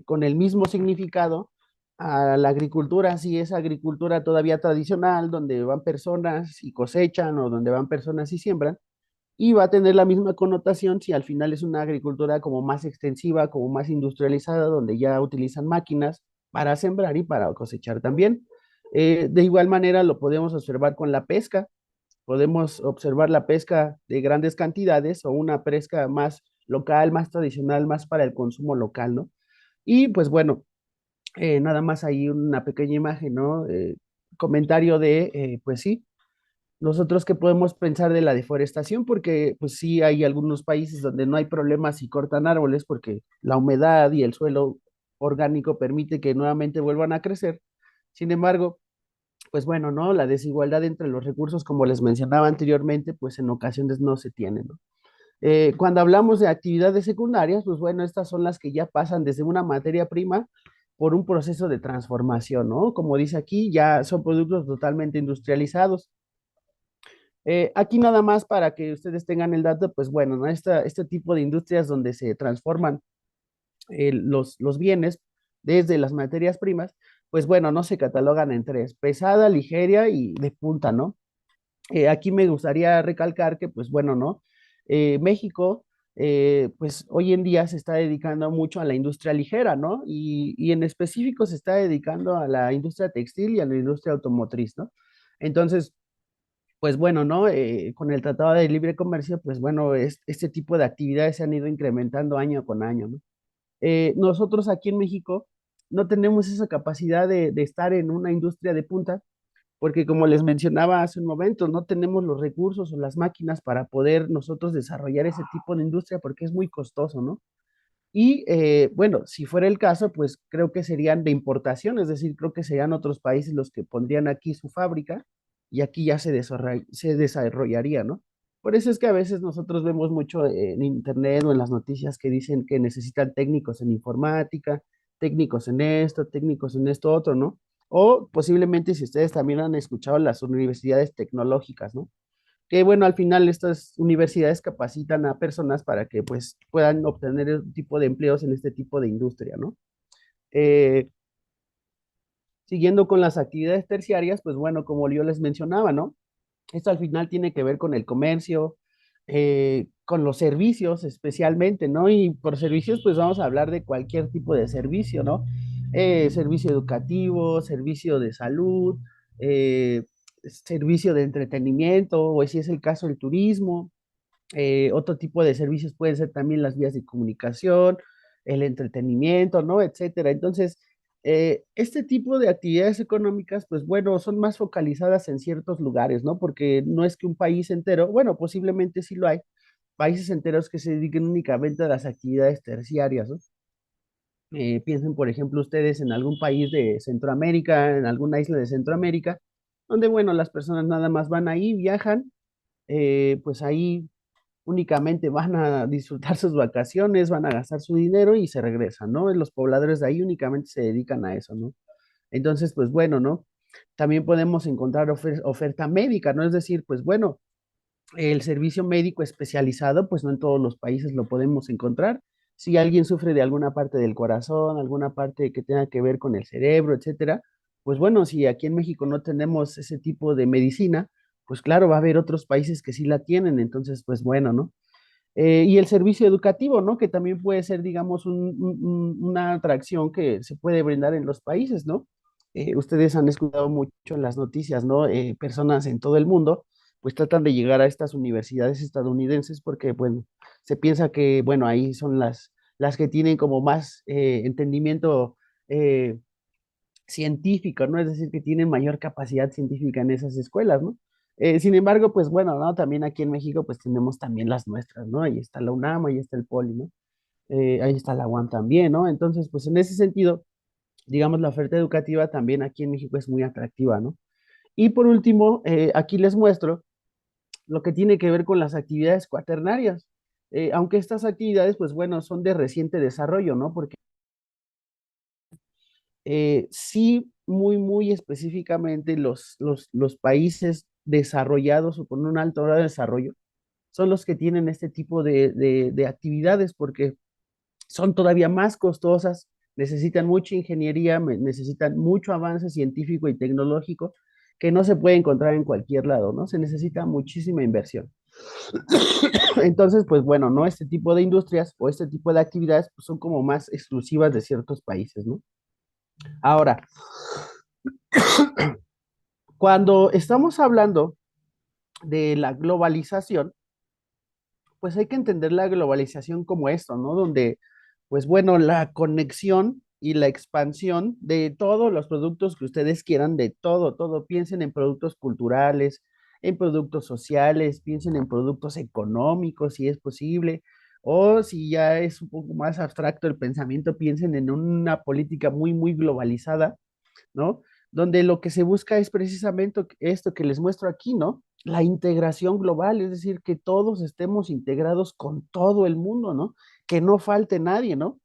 A: con el mismo significado a la agricultura, si es agricultura todavía tradicional, donde van personas y cosechan o donde van personas y siembran, y va a tener la misma connotación si al final es una agricultura como más extensiva, como más industrializada, donde ya utilizan máquinas para sembrar y para cosechar también. De igual manera lo podemos observar con la pesca. Podemos observar la pesca de grandes cantidades o una pesca más local, más tradicional, más para el consumo local, ¿no? Y pues bueno, nada más ahí una pequeña imagen, ¿no? Comentario de, pues sí, nosotros qué podemos pensar de la deforestación, porque pues sí hay algunos países donde no hay problemas y cortan árboles porque la humedad y el suelo orgánico permite que nuevamente vuelvan a crecer. Sin embargo, pues bueno, ¿no? La desigualdad entre los recursos, como les mencionaba anteriormente, pues en ocasiones no se tiene, ¿no? Cuando hablamos de actividades secundarias, pues bueno, estas son las que ya pasan desde una materia prima por un proceso de transformación, ¿no? Como dice aquí, ya son productos totalmente industrializados. Aquí nada más para que ustedes tengan el dato, pues bueno, ¿no? Este tipo de industrias donde se transforman los bienes desde las materias primas, pues bueno, no se catalogan en tres: pesada, ligera y de punta, ¿no? Aquí me gustaría recalcar que, pues bueno, ¿no? México, pues hoy en día se está dedicando mucho a la industria ligera, ¿no? Y en específico se está dedicando a la industria textil y a la industria automotriz, ¿no? Entonces, pues bueno, ¿no? Con el Tratado de Libre Comercio, pues bueno, este tipo de actividades se han ido incrementando año con año, ¿no? Nosotros aquí en México no tenemos esa capacidad de estar en una industria de punta porque como les mencionaba hace un momento, no tenemos los recursos o las máquinas para poder nosotros desarrollar ese tipo de industria porque es muy costoso, ¿no? Y bueno, si fuera el caso, pues creo que serían de importación, es decir, creo que serían otros países los que pondrían aquí su fábrica y aquí ya se desarrollaría, ¿no? Por eso es que a veces nosotros vemos mucho en internet o en las noticias que dicen que necesitan técnicos en informática, técnicos en esto otro, ¿no? O posiblemente si ustedes también han escuchado las universidades tecnológicas, ¿no? Que bueno, al final estas universidades capacitan a personas para que pues puedan obtener un tipo de empleos en este tipo de industria, ¿no? Eh, Siguiendo con las actividades terciarias, pues bueno, como yo les mencionaba, ¿no? Esto al final tiene que ver con el comercio, con los servicios especialmente, ¿no? Y por servicios, pues vamos a hablar de cualquier tipo de servicio, ¿no? Servicio educativo, servicio de salud, servicio de entretenimiento, o si es el caso el turismo. Otro tipo de servicios pueden ser también las vías de comunicación, el entretenimiento, ¿no? Etcétera. Entonces, este tipo de actividades económicas, pues bueno, son más focalizadas en ciertos lugares, ¿no? Porque no es que un país entero, bueno, posiblemente sí lo hay, países enteros que se dediquen únicamente a las actividades terciarias, ¿no? Piensen, por ejemplo, ustedes en algún país de Centroamérica, en alguna isla de Centroamérica, donde, bueno, las personas nada más van ahí, viajan, pues ahí únicamente van a disfrutar sus vacaciones, van a gastar su dinero y se regresan, ¿no? Los pobladores de ahí únicamente se dedican a eso, ¿no? Entonces, pues bueno, ¿no? También podemos encontrar oferta médica, ¿no? Es decir, pues bueno, el servicio médico especializado, pues no en todos los países lo podemos encontrar. Si alguien sufre de alguna parte del corazón, alguna parte que tenga que ver con el cerebro, etcétera, pues bueno, si aquí en México no tenemos ese tipo de medicina, pues claro, va a haber otros países que sí la tienen, entonces, pues bueno, ¿no? Y el servicio educativo, ¿no? Que también puede ser, digamos, una atracción que se puede brindar en los países, ¿no? Ustedes han escuchado mucho en las noticias, ¿no? Personas en todo el mundo, pues tratan de llegar a estas universidades estadounidenses porque, bueno, se piensa que, bueno, ahí son las que tienen como más entendimiento eh, científico, ¿no? Es decir, que tienen mayor capacidad científica en esas escuelas, ¿no? Sin embargo, pues bueno, ¿no? También aquí en México, pues tenemos también las nuestras, ¿no? Ahí está la UNAM, ahí está el Poli, ¿no? Ahí está la UAM también, ¿no? Entonces, pues en ese sentido, digamos, la oferta educativa también aquí en México es muy atractiva, ¿no? Y por último, aquí les muestro lo que tiene que ver con las actividades cuaternarias. Aunque estas actividades, pues bueno, son de reciente desarrollo, ¿no? Porque sí, muy específicamente los países desarrollados o con un alto grado de desarrollo son los que tienen este tipo de actividades porque son todavía más costosas, necesitan mucha ingeniería, necesitan mucho avance científico y tecnológico que no se puede encontrar en cualquier lado, ¿no? Se necesita muchísima inversión. Entonces, pues bueno, ¿no? Este tipo de industrias o este tipo de actividades pues, son como más exclusivas de ciertos países, ¿no? Ahora, cuando estamos hablando de la globalización, pues hay que entender la globalización como esto, ¿no? Donde, pues bueno, la conexión y la expansión de todos los productos que ustedes quieran, de todo, piensen en productos culturales, en productos sociales, piensen en productos económicos, si es posible, o si ya es un poco más abstracto el pensamiento, piensen en una política muy globalizada, ¿no? donde lo que se busca es precisamente esto que les muestro aquí, ¿no? La integración global, es decir, que todos estemos integrados con todo el mundo, ¿no? Que no falte nadie, ¿no?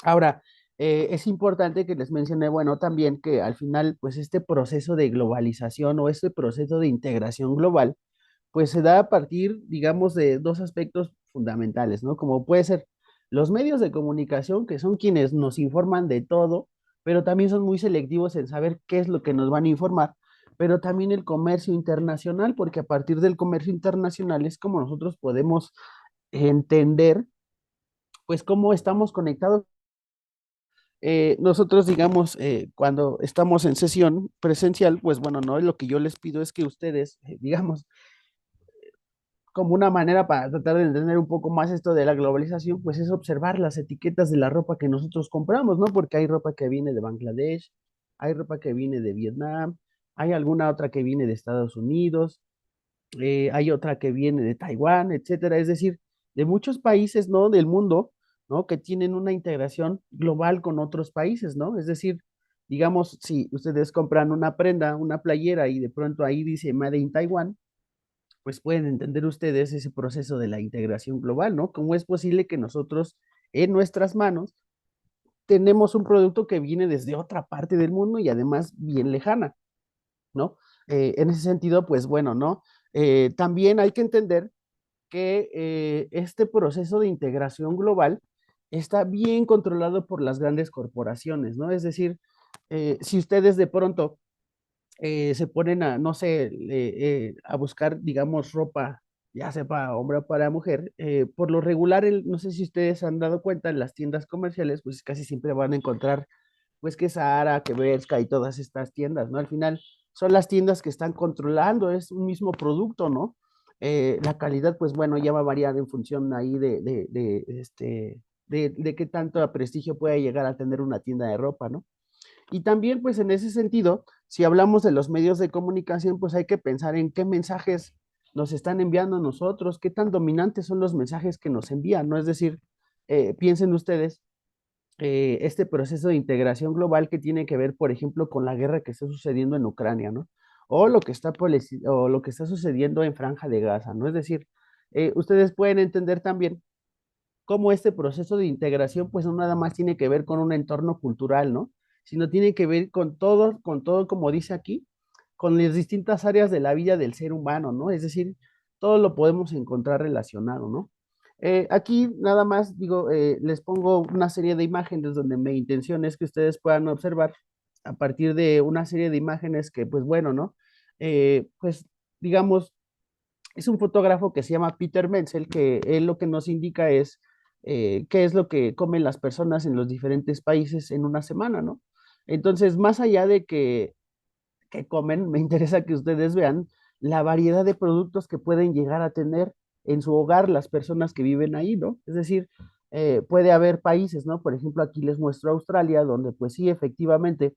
A: Ahora, es importante que les mencioné, bueno, también que al final, pues este proceso de globalización o este proceso de integración global, pues se da a partir, digamos, de dos aspectos fundamentales, ¿no? Como puede ser los medios de comunicación, que son quienes nos informan de todo, pero también son muy selectivos en saber qué es lo que nos van a informar, pero también el comercio internacional, porque a partir del comercio internacional es como nosotros podemos entender, pues, cómo estamos conectados. Nosotros, digamos, cuando estamos en sesión presencial, pues bueno, no, lo que yo les pido es que ustedes, digamos, como una manera para tratar de entender un poco más esto de la globalización, pues es observar las etiquetas de la ropa que nosotros compramos, ¿no? Porque hay ropa que viene de Bangladesh, hay ropa que viene de Vietnam, hay alguna otra que viene de Estados Unidos, hay otra que viene de Taiwán, etcétera. Es decir, de muchos países, ¿no? Del mundo, ¿no? Que tienen una integración global con otros países, ¿no? Es decir, digamos, si ustedes compran una prenda, una playera y de pronto ahí dice Made in Taiwan, pues pueden entender ustedes ese proceso de la integración global, ¿no? ¿Cómo es posible que nosotros en nuestras manos tenemos un producto que viene desde otra parte del mundo y además bien lejana, ¿no? En ese sentido, pues bueno, ¿no? También hay que entender que este proceso de integración global está bien controlado por las grandes corporaciones, ¿no? Es decir, si ustedes de pronto se ponen a, no sé, a buscar, digamos, ropa, ya sea para hombre o para mujer, por lo regular, no sé si ustedes han dado cuenta, en las tiendas comerciales, pues casi siempre van a encontrar, pues que Zara, que Bershka y todas estas tiendas, ¿no? Al final son las tiendas que están controlando, es un mismo producto, ¿no? La calidad, pues bueno, ya va a variar en función ahí de qué tanto prestigio puede llegar a tener una tienda de ropa, ¿no? Y también, pues en ese sentido, si hablamos de los medios de comunicación, pues hay que pensar en qué mensajes nos están enviando a nosotros, qué tan dominantes son los mensajes que nos envían, ¿no? Es decir, piensen ustedes este proceso de integración global que tiene que ver, por ejemplo, con la guerra que está sucediendo en Ucrania, ¿no? O lo que está sucediendo en Franja de Gaza, ¿no? Es decir, ustedes pueden entender también cómo este proceso de integración, pues no nada más tiene que ver con un entorno cultural, ¿no? Sino tiene que ver con todo, como dice aquí, con las distintas áreas de la vida del ser humano, ¿no? Es decir, todo lo podemos encontrar relacionado, ¿no? Aquí nada más digo, les pongo una serie de imágenes donde mi intención es que ustedes puedan observar a partir de una serie de imágenes que, pues bueno, ¿no? Pues digamos, es un fotógrafo que se llama Peter Menzel, que él lo que nos indica es qué es lo que comen las personas en los diferentes países en una semana, ¿no? Entonces, más allá de que comen, me interesa que ustedes vean la variedad de productos que pueden llegar a tener en su hogar las personas que viven ahí, ¿no? Es decir, puede haber países, ¿no? Por ejemplo, aquí les muestro Australia, donde pues sí, efectivamente,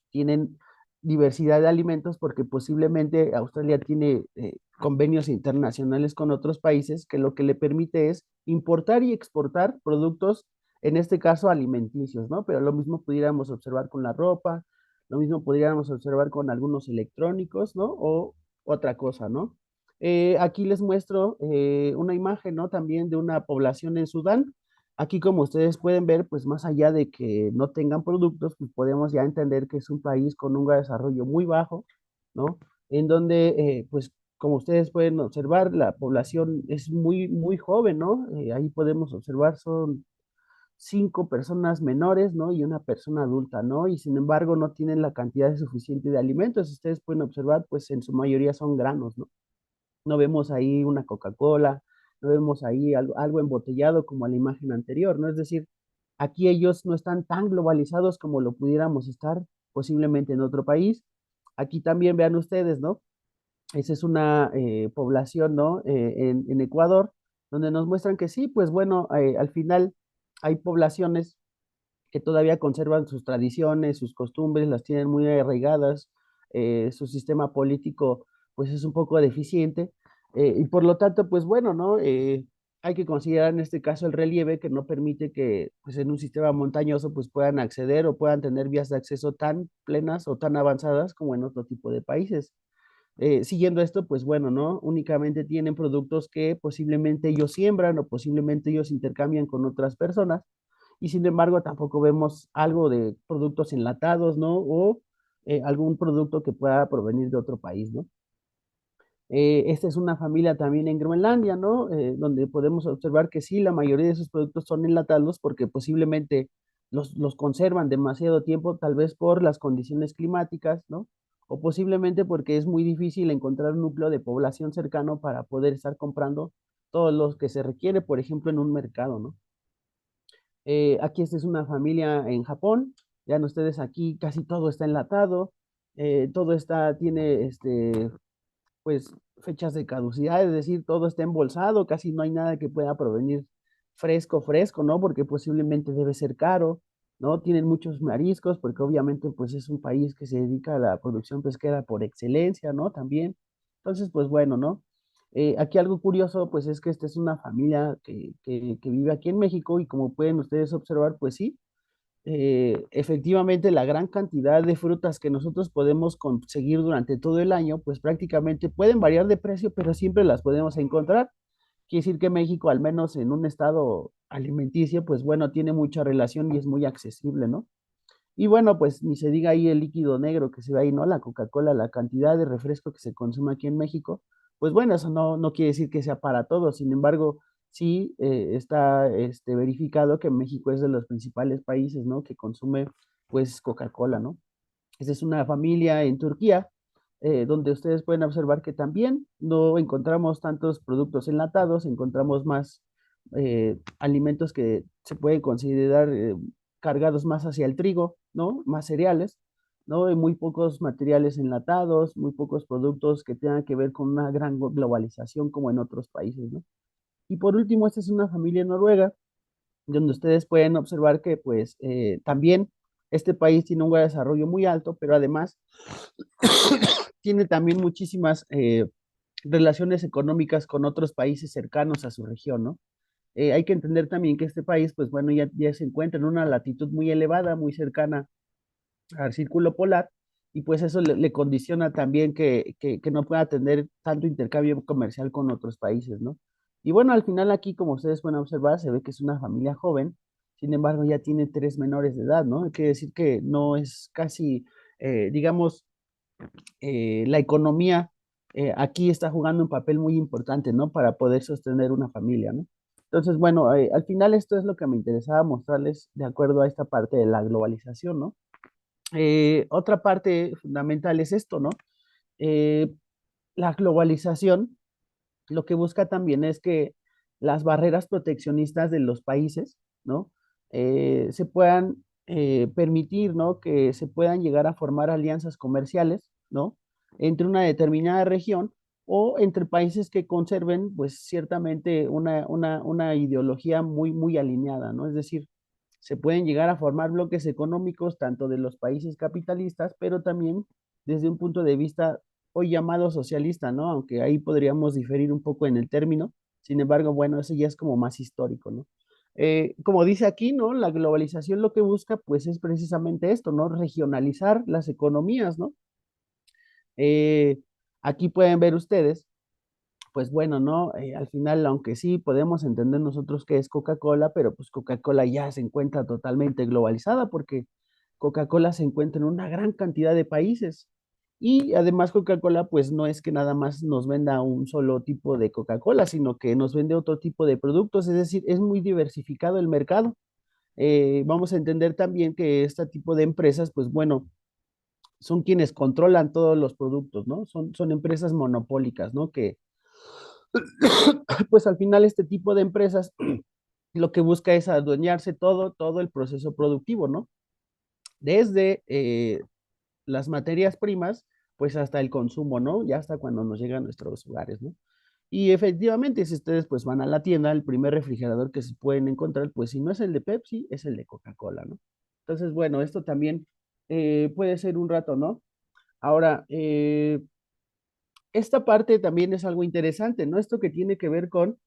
A: tienen diversidad de alimentos porque posiblemente Australia tiene convenios internacionales con otros países que lo que le permite es importar y exportar productos, en este caso alimenticios, ¿no? Pero lo mismo pudiéramos observar con la ropa, lo mismo pudiéramos observar con algunos electrónicos, ¿no? O otra cosa, ¿no? Aquí les muestro una imagen, ¿no? También de una población en Sudán. Aquí, como ustedes pueden ver, pues más allá de que no tengan productos, pues podemos ya entender que es un país con un desarrollo muy bajo, ¿no? En donde, pues como ustedes pueden observar, la población es muy, muy joven, ¿no? Ahí podemos observar, son 5 personas menores, ¿no? Y una persona adulta, ¿no? Y sin embargo, no tienen la cantidad suficiente de alimentos. Ustedes pueden observar, pues en su mayoría son granos, ¿no? No vemos ahí una Coca-Cola, no vemos ahí algo embotellado como la imagen anterior, ¿no? Es decir, aquí ellos no están tan globalizados como lo pudiéramos estar posiblemente en otro país. Aquí también vean ustedes, ¿no? Esa es una población, ¿no? En Ecuador, donde nos muestran que sí, pues bueno, al final hay poblaciones que todavía conservan sus tradiciones, sus costumbres, las tienen muy arraigadas, su sistema político pues es un poco deficiente, y por lo tanto, pues bueno, ¿no? hay que considerar en este caso el relieve que no permite que pues, en un sistema montañoso pues, puedan acceder o puedan tener vías de acceso tan plenas o tan avanzadas como en otro tipo de países. Siguiendo esto, pues bueno, ¿no? Únicamente tienen productos que posiblemente ellos siembran o posiblemente ellos intercambian con otras personas y sin embargo tampoco vemos algo de productos enlatados, ¿no? O algún producto que pueda provenir de otro país, ¿no? Esta es una familia también en Groenlandia, ¿no? Donde podemos observar que sí, la mayoría de sus productos son enlatados porque posiblemente los conservan demasiado tiempo, tal vez por las condiciones climáticas, ¿no? O posiblemente porque es muy difícil encontrar un núcleo de población cercano para poder estar comprando todos los que se requiere, por ejemplo, en un mercado, ¿no? Aquí esta es una familia en Japón, vean ustedes aquí casi todo está enlatado, todo está, tiene pues fechas de caducidad, es decir, todo está embolsado, casi no hay nada que pueda provenir fresco, fresco, ¿no? Porque posiblemente debe ser caro, ¿no? Tienen muchos mariscos, porque obviamente pues es un país que se dedica a la producción pesquera por excelencia, ¿no? También. Entonces, pues bueno, ¿no? Aquí algo curioso, pues es que esta es una familia que vive aquí en México y como pueden ustedes observar, pues sí, efectivamente la gran cantidad de frutas que nosotros podemos conseguir durante todo el año, pues prácticamente pueden variar de precio, pero siempre las podemos encontrar. Quiere decir que México, al menos en un estado alimenticio, pues bueno, tiene mucha relación y es muy accesible, ¿no? Y bueno, pues ni se diga ahí el líquido negro que se ve ahí, ¿no? La Coca-Cola, la cantidad de refresco que se consume aquí en México, pues bueno, eso no quiere decir que sea para todos, sin embargo, sí está verificado que México es de los principales países, ¿no? Que consume pues Coca-Cola, ¿no? Esa es una familia en Turquía, donde ustedes pueden observar que también no encontramos tantos productos enlatados, encontramos más alimentos que se pueden considerar cargados más hacia el trigo, ¿no? Más cereales, ¿no? Y muy pocos materiales enlatados, muy pocos productos que tengan que ver con una gran globalización como en otros países, ¿no? Y por último, esta es una familia noruega donde ustedes pueden observar que pues también este país tiene un grado de desarrollo muy alto, pero además tiene también muchísimas relaciones económicas con otros países cercanos a su región, ¿no? Hay que entender también que este país, pues bueno, ya se encuentra en una latitud muy elevada, muy cercana al círculo polar, y pues eso le condiciona también que no pueda tener tanto intercambio comercial con otros países, ¿no? Y bueno, al final aquí, como ustedes pueden observar, se ve que es una familia joven, sin embargo ya tiene tres menores de edad, ¿no? Quiere decir que no es casi, digamos, la economía aquí está jugando un papel muy importante, ¿no? Para poder sostener una familia, ¿no? Entonces, bueno, al final esto es lo que me interesaba mostrarles de acuerdo a esta parte de la globalización, ¿no? Otra parte fundamental es esto, ¿no? Eh, la globalización lo que busca también es que las barreras proteccionistas de los países, ¿no? Se puedan permitir, ¿no? Que se puedan llegar a formar alianzas comerciales, ¿no? Entre una determinada región o entre países que conserven, pues, ciertamente una ideología muy, muy alineada, ¿no? Es decir, se pueden llegar a formar bloques económicos tanto de los países capitalistas, pero también desde un punto de vista hoy llamado socialista, ¿no? Aunque ahí podríamos diferir un poco en el término, sin embargo, bueno, eso ya es como más histórico, ¿no? Como dice aquí, ¿no? La globalización lo que busca, pues, es precisamente esto, ¿no? Regionalizar las economías, ¿no? Eh, aquí pueden ver ustedes pues bueno, ¿no? Al final, aunque sí podemos entender nosotros que es Coca-Cola, pero pues Coca-Cola ya se encuentra totalmente globalizada porque Coca-Cola se encuentra en una gran cantidad de países. Y además Coca-Cola pues no es que nada más nos venda un solo tipo de Coca-Cola, sino que nos vende otro tipo de productos, es decir, es muy diversificado el mercado. Vamos a entender también que este tipo de empresas, pues bueno, son quienes controlan todos los productos, ¿no? Son empresas monopólicas, ¿no? Que pues al final este tipo de empresas lo que busca es adueñarse todo el proceso productivo, ¿no? Desde las materias primas, pues hasta el consumo, ¿no? Ya hasta cuando nos llegan a nuestros hogares, ¿no? Y efectivamente, si ustedes pues van a la tienda, el primer refrigerador que se pueden encontrar, pues si no es el de Pepsi, es el de Coca-Cola, ¿no? Entonces, bueno, esto también puede ser un rato, ¿no? Ahora, esta parte también es algo interesante, ¿no? Esto que tiene que ver con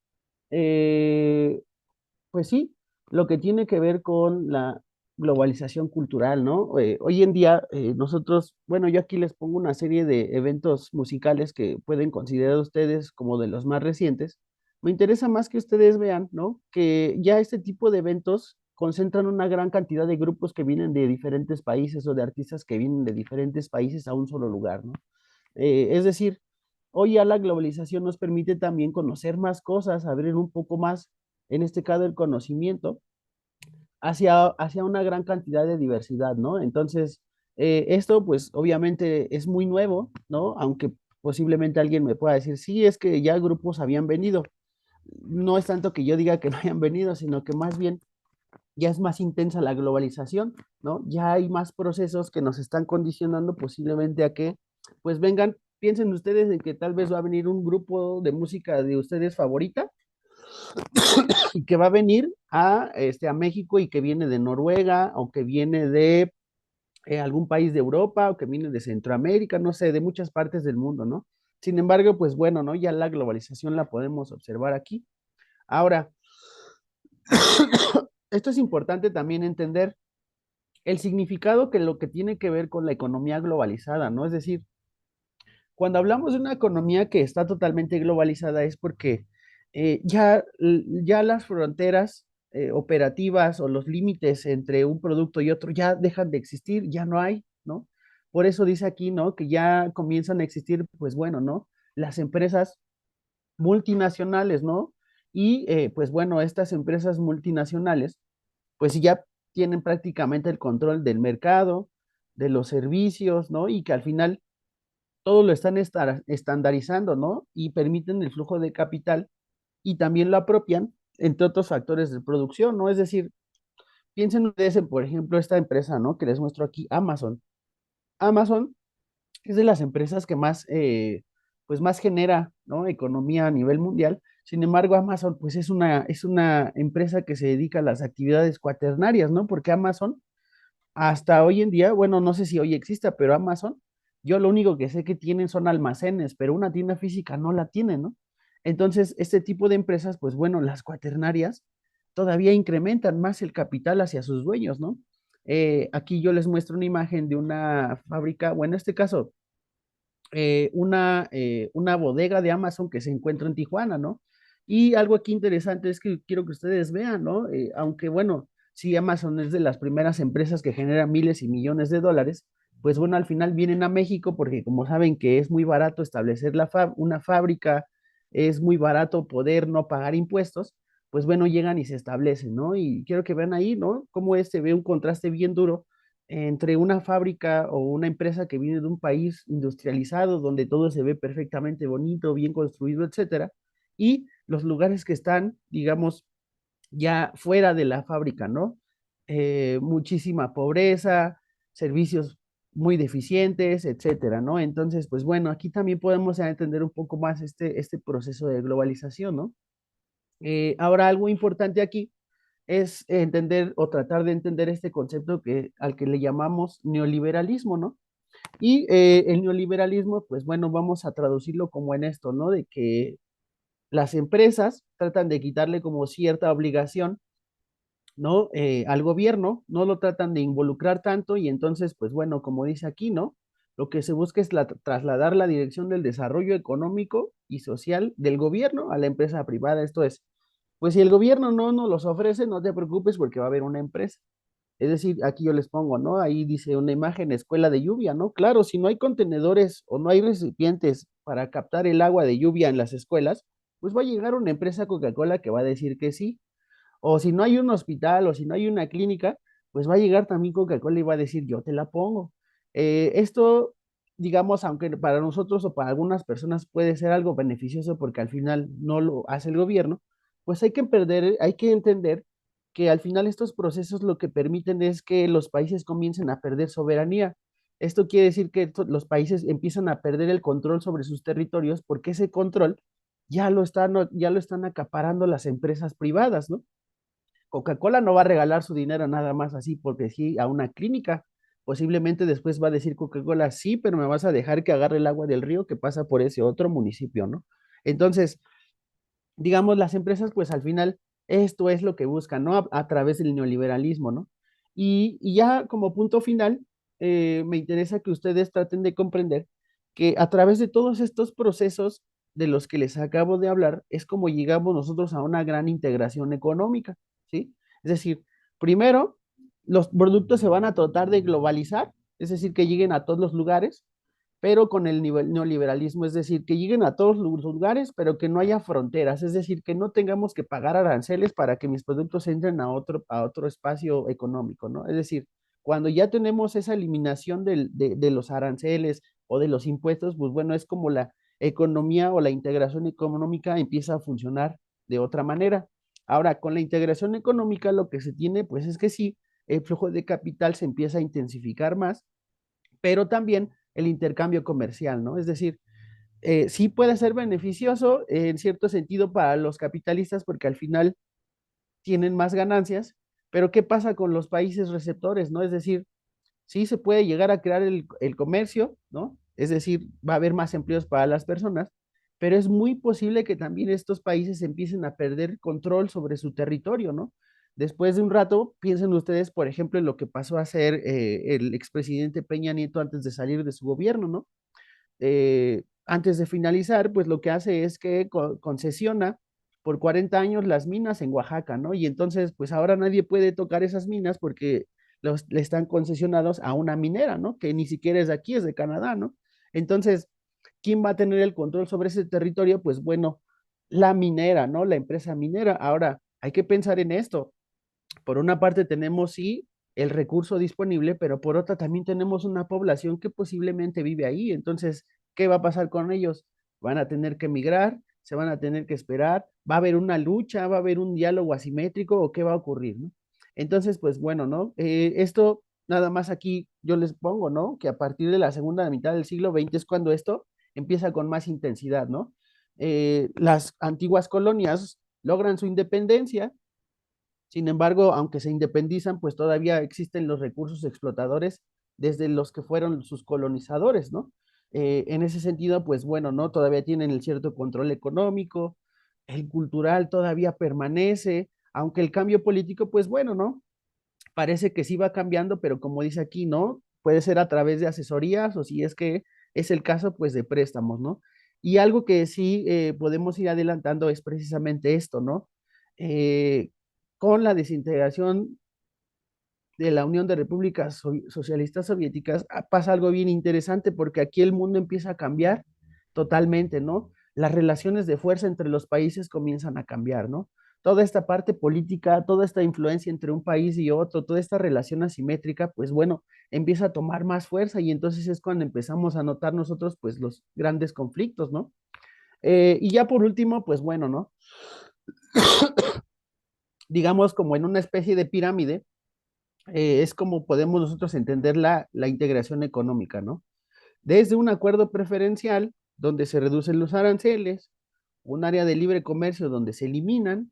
A: Eh, Pues sí, lo que tiene que ver con la globalización cultural, ¿no? Hoy en día nosotros, bueno, yo aquí les pongo una serie de eventos musicales que pueden considerar ustedes como de los más recientes. Me interesa más que ustedes vean, ¿no? Que ya este tipo de eventos concentran una gran cantidad de grupos que vienen de diferentes países o de artistas que vienen de diferentes países a un solo lugar, ¿no? Es decir, hoy ya la globalización nos permite también conocer más cosas, abrir un poco más, en este caso, el conocimiento hacia una gran cantidad de diversidad, ¿no? Entonces, esto pues obviamente es muy nuevo, ¿no? Aunque posiblemente alguien me pueda decir, sí, es que ya grupos habían venido. No es tanto que yo diga que no hayan venido, sino que más bien ya es más intensa la globalización, ¿no? Ya hay más procesos que nos están condicionando posiblemente a que, pues vengan, piensen ustedes en que tal vez va a venir un grupo de música de ustedes favorita y que va a venir a México y que viene de Noruega o que viene de algún país de Europa o que viene de Centroamérica, no sé, de muchas partes del mundo, ¿no? Sin embargo, pues bueno, ¿no? Ya la globalización la podemos observar aquí. Ahora, esto es importante también entender el significado que lo que tiene que ver con la economía globalizada, ¿no? Es decir, cuando hablamos de una economía que está totalmente globalizada es porque ya las fronteras operativas o los límites entre un producto y otro ya dejan de existir, ya no hay, ¿no? Por eso dice aquí, ¿no? Que ya comienzan a existir, pues bueno, ¿no? Las empresas multinacionales, ¿no? Y pues bueno, estas empresas multinacionales pues ya tienen prácticamente el control del mercado, de los servicios, ¿no? Y que al final todo lo están estandarizando, ¿no? Y permiten el flujo de capital y también lo apropian, entre otros factores de producción, ¿no? Es decir, piensen ustedes en, por ejemplo, esta empresa, ¿no? Que les muestro aquí, Amazon. Amazon es de las empresas que más, pues más genera, ¿no? Economía a nivel mundial. Sin embargo, Amazon, pues es una empresa que se dedica a las actividades cuaternarias, ¿no? Porque Amazon hasta hoy en día, bueno, no sé si hoy exista, pero Amazon, yo lo único que sé que tienen son almacenes, pero una tienda física no la tiene, ¿no? Entonces, este tipo de empresas, pues bueno, las cuaternarias todavía incrementan más el capital hacia sus dueños, ¿no? Aquí yo les muestro una imagen de una fábrica, bueno, en este caso, una bodega de Amazon que se encuentra en Tijuana, ¿no? Y algo aquí interesante es que quiero que ustedes vean, ¿no? Aunque bueno, sí, Amazon es de las primeras empresas que genera miles y millones de dólares, pues bueno, al final vienen a México porque como saben que es muy barato establecer una fábrica, es muy barato poder no pagar impuestos, pues bueno, llegan y se establecen, ¿no? Y quiero que vean ahí, ¿no? Cómo se ve un contraste bien duro entre una fábrica o una empresa que viene de un país industrializado, donde todo se ve perfectamente bonito, bien construido, etcétera, y los lugares que están, digamos, ya fuera de la fábrica, ¿no? Muchísima pobreza, servicios muy deficientes, etcétera, ¿no? Entonces, pues bueno, aquí también podemos entender un poco más este proceso de globalización, ¿no? Ahora, algo importante aquí es entender o tratar de entender este concepto al que le llamamos neoliberalismo, ¿no? Y el neoliberalismo, pues bueno, vamos a traducirlo como en esto, ¿no? De que las empresas tratan de quitarle como cierta obligación, ¿no? Al gobierno, no lo tratan de involucrar tanto y entonces, pues bueno, como dice aquí, ¿no? Lo que se busca es trasladar la dirección del desarrollo económico y social del gobierno a la empresa privada. Esto es, pues si el gobierno no nos los ofrece, no te preocupes porque va a haber una empresa. Es decir, aquí yo les pongo, ¿no? Ahí dice una imagen, escuela de lluvia, ¿no? Claro, si no hay contenedores o no hay recipientes para captar el agua de lluvia en las escuelas, pues va a llegar una empresa Coca-Cola que va a decir que sí. O si no hay un hospital o si no hay una clínica, pues va a llegar también Coca-Cola y va a decir, yo te la pongo. Esto, digamos, aunque para nosotros o para algunas personas puede ser algo beneficioso porque al final no lo hace el gobierno, pues hay que entender que al final estos procesos lo que permiten es que los países comiencen a perder soberanía. Esto quiere decir que los países empiezan a perder el control sobre sus territorios porque ese control ya lo están acaparando las empresas privadas, ¿no? Coca-Cola no va a regalar su dinero nada más así porque sí a una clínica. Posiblemente después va a decir Coca-Cola, sí, pero me vas a dejar que agarre el agua del río que pasa por ese otro municipio, ¿no? Entonces, digamos, las empresas, pues al final, esto es lo que buscan, ¿no? A través del neoliberalismo, ¿no? Y ya como punto final, me interesa que ustedes traten de comprender que a través de todos estos procesos de los que les acabo de hablar, es como llegamos nosotros a una gran integración económica, ¿sí? Es decir, primero, los productos se van a tratar de globalizar, es decir, que lleguen a todos los lugares, pero con el nivel neoliberalismo, es decir, que lleguen a todos los lugares, pero que no haya fronteras, es decir, que no tengamos que pagar aranceles para que mis productos entren a otro espacio económico, ¿no? Es decir, cuando ya tenemos esa eliminación de los aranceles o de los impuestos, pues bueno, es como la economía o la integración económica empieza a funcionar de otra manera. Ahora, con la integración económica lo que se tiene, pues es que sí, el flujo de capital se empieza a intensificar más, pero también el intercambio comercial, ¿no? Es decir, sí puede ser beneficioso en cierto sentido para los capitalistas porque al final tienen más ganancias, pero ¿qué pasa con los países receptores, ¿no? Es decir, sí se puede llegar a crear el comercio, ¿no? Es decir, va a haber más empleos para las personas, pero es muy posible que también estos países empiecen a perder control sobre su territorio, ¿no? Después de un rato, piensen ustedes, por ejemplo, en lo que pasó a ser el expresidente Peña Nieto antes de salir de su gobierno, ¿no? Antes de finalizar, pues lo que hace es que concesiona por 40 años las minas en Oaxaca, ¿no? Y entonces, pues ahora nadie puede tocar esas minas porque le están concesionados a una minera, ¿no? Que ni siquiera es de aquí, es de Canadá, ¿no? Entonces, ¿quién va a tener el control sobre ese territorio? Pues bueno, la minera, ¿no? La empresa minera. Ahora, hay que pensar en esto. Por una parte tenemos sí el recurso disponible, pero por otra también tenemos una población que posiblemente vive ahí. Entonces, ¿qué va a pasar con ellos? Van a tener que emigrar, se van a tener que esperar, va a haber una lucha, va a haber un diálogo asimétrico o qué va a ocurrir, ¿no? Entonces, pues bueno, ¿no? Esto nada más aquí yo les pongo, ¿no? Que a partir de la segunda mitad del siglo XX es cuando esto empieza con más intensidad, ¿no? Las antiguas colonias logran su independencia. Sin embargo, aunque se independizan, pues todavía existen los recursos explotadores desde los que fueron sus colonizadores, ¿no? En ese sentido, pues bueno, ¿no? Todavía tienen el cierto control económico, el cultural todavía permanece, aunque el cambio político, pues bueno, ¿no? Parece que sí va cambiando, pero como dice aquí, ¿no? Puede ser a través de asesorías o si es que es el caso, pues de préstamos, ¿no? Y algo que sí podemos ir adelantando es precisamente esto, ¿no? Eh, con la desintegración de la Unión de Repúblicas Socialistas Soviéticas, pasa algo bien interesante porque aquí el mundo empieza a cambiar totalmente, ¿no? Las relaciones de fuerza entre los países comienzan a cambiar, ¿no? Toda esta parte política, toda esta influencia entre un país y otro, toda esta relación asimétrica, pues bueno, empieza a tomar más fuerza y entonces es cuando empezamos a notar nosotros, pues los grandes conflictos, ¿no? Y ya por último, pues bueno, ¿no? Digamos como en una especie de pirámide, es como podemos nosotros entender la integración económica, ¿no? Desde un acuerdo preferencial donde se reducen los aranceles, un área de libre comercio donde se eliminan,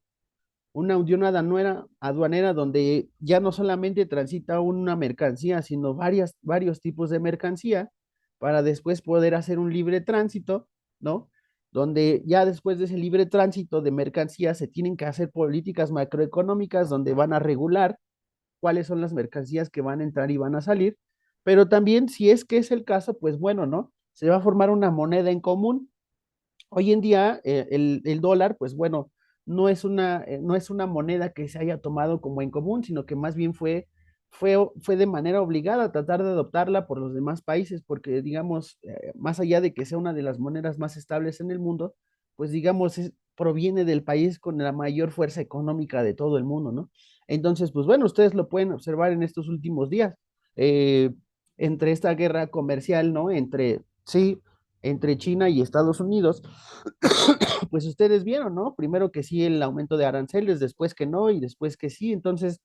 A: una unión aduanera donde ya no solamente transita una mercancía, sino varios tipos de mercancía para después poder hacer un libre tránsito, ¿no? Donde ya después de ese libre tránsito de mercancías se tienen que hacer políticas macroeconómicas donde van a regular cuáles son las mercancías que van a entrar y van a salir, pero también si es que es el caso, pues bueno, ¿no? Se va a formar una moneda en común. Hoy en día el dólar, pues bueno, no es una moneda que se haya tomado como en común, sino que más bien fue de manera obligada tratar de adoptarla por los demás países, porque digamos, más allá de que sea una de las monedas más estables en el mundo, pues digamos, proviene del país con la mayor fuerza económica de todo el mundo, ¿no? Entonces, pues bueno, ustedes lo pueden observar en estos últimos días, eh, entre esta guerra comercial, ¿no? Sí, entre China y Estados Unidos, pues ustedes vieron, ¿no? Primero que sí el aumento de aranceles, después que no y después que sí. Entonces,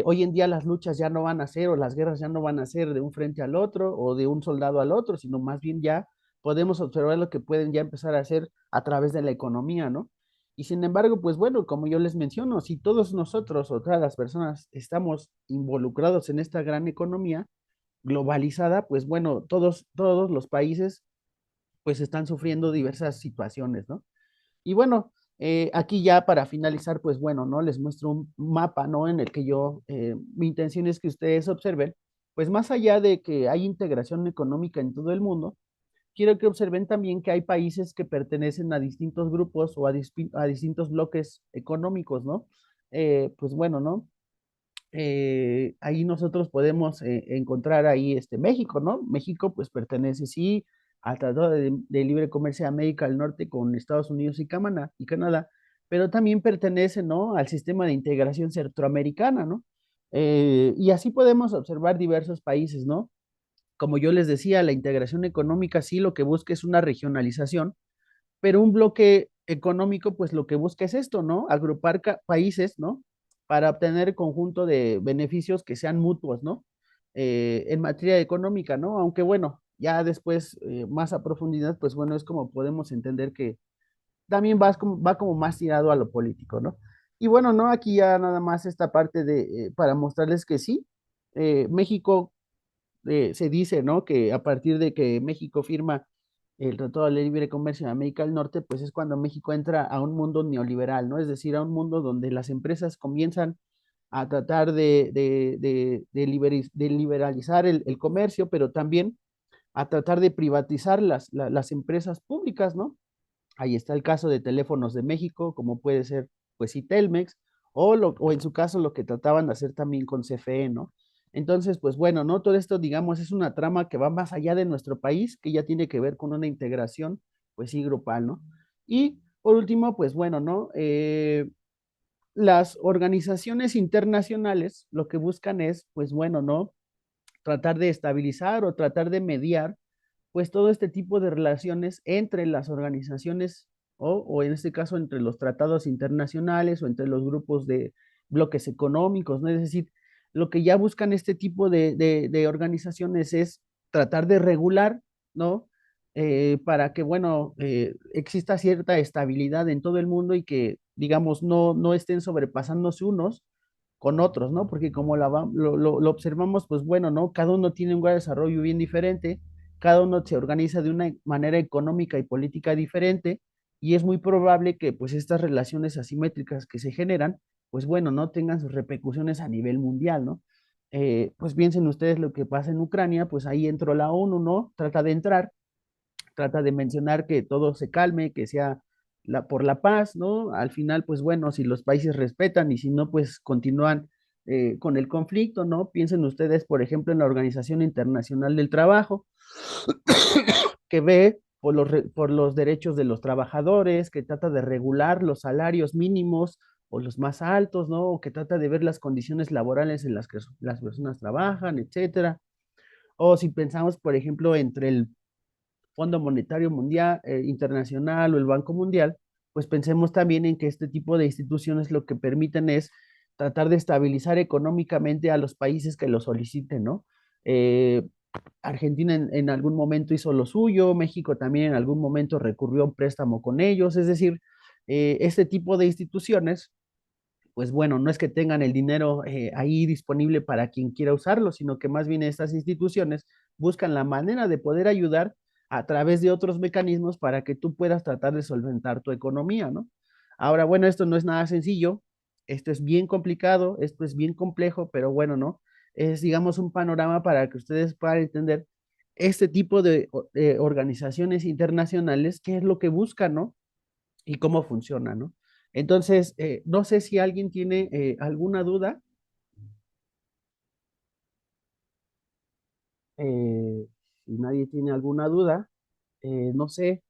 A: hoy en día las luchas ya no van a ser o las guerras ya no van a ser de un frente al otro o de un soldado al otro, sino más bien ya podemos observar lo que pueden ya empezar a hacer a través de la economía, ¿no? Y sin embargo, pues bueno, como yo les menciono, si todos nosotros o todas las personas estamos involucrados en esta gran economía globalizada, pues bueno, todos los países pues están sufriendo diversas situaciones, ¿no? Y bueno, aquí ya para finalizar, pues bueno, ¿no? Les muestro un mapa, ¿no? En el que mi intención es que ustedes observen, pues más allá de que hay integración económica en todo el mundo, quiero que observen también que hay países que pertenecen a distintos grupos o a distintos bloques económicos, ¿no? Pues bueno, ¿no? Ahí nosotros podemos encontrar ahí México, ¿no? México pues pertenece sí al Tratado de Libre Comercio de América del Norte con Estados Unidos y Canadá, pero también pertenece, ¿no? Al sistema de integración centroamericana, ¿no? Y así podemos observar diversos países, ¿no? Como yo les decía, la integración económica sí lo que busca es una regionalización, pero un bloque económico, pues lo que busca es esto, ¿no? Agrupar países, ¿no? Para obtener conjunto de beneficios que sean mutuos, ¿no? En materia económica, ¿no? Aunque bueno, ya después, más a profundidad, pues bueno, es como podemos entender que también va como más tirado a lo político, ¿no? Y bueno, ¿no? Aquí ya nada más esta parte para mostrarles que sí, México se dice, ¿no? Que a partir de que México firma el Tratado de Libre Comercio de América del Norte, pues es cuando México entra a un mundo neoliberal, ¿no? Es decir, a un mundo donde las empresas comienzan a tratar de liberalizar el comercio, pero también a tratar de privatizar las empresas públicas, ¿no? Ahí está el caso de Teléfonos de México, como puede ser, pues sí, Telmex, o en su caso lo que trataban de hacer también con CFE, ¿no? Entonces, pues bueno, ¿no? Todo esto, digamos, es una trama que va más allá de nuestro país, que ya tiene que ver con una integración, pues sí, grupal, ¿no? Y por último, pues bueno, ¿no? Las organizaciones internacionales lo que buscan es, pues bueno, ¿no? Tratar de estabilizar o tratar de mediar pues todo este tipo de relaciones entre las organizaciones o en este caso entre los tratados internacionales o entre los grupos de bloques económicos, ¿no? Es decir, lo que ya buscan este tipo de organizaciones es tratar de regular, ¿no? Para que, bueno, exista cierta estabilidad en todo el mundo y que, digamos, no estén sobrepasándose unos con otros, ¿no? Porque como lo observamos, pues bueno, ¿no? Cada uno tiene un gran desarrollo bien diferente, cada uno se organiza de una manera económica y política diferente, y es muy probable que pues estas relaciones asimétricas que se generan, pues bueno, no tengan sus repercusiones a nivel mundial, ¿no? Pues piensen ustedes lo que pasa en Ucrania, pues ahí entró la ONU, ¿no? Trata de entrar, trata de mencionar que todo se calme, que sea por la paz, ¿no? Al final, pues bueno, si los países respetan y si no, pues continúan con el conflicto, ¿no? Piensen ustedes, por ejemplo, en la Organización Internacional del Trabajo, que ve por los derechos de los trabajadores, que trata de regular los salarios mínimos o los más altos, ¿no? O que trata de ver las condiciones laborales en las que las personas trabajan, etcétera. O si pensamos, por ejemplo, entre el Fondo Monetario Mundial, Internacional o el Banco Mundial, pues pensemos también en que este tipo de instituciones lo que permiten es tratar de estabilizar económicamente a los países que lo soliciten, ¿no? Eh, Argentina en algún momento hizo lo suyo, México también en algún momento recurrió a un préstamo con ellos, es decir, este tipo de instituciones, pues bueno, no es que tengan el dinero ahí disponible para quien quiera usarlo, sino que más bien estas instituciones buscan la manera de poder ayudar a través de otros mecanismos para que tú puedas tratar de solventar tu economía, ¿no? Ahora, bueno, esto no es nada sencillo, esto es bien complicado, esto es bien complejo, pero bueno, ¿no? Es, digamos, un panorama para que ustedes puedan entender este tipo de organizaciones internacionales, qué es lo que buscan, ¿no? Y cómo funciona, ¿no? Entonces, no sé si alguien tiene alguna duda. Si nadie tiene alguna duda, no sé,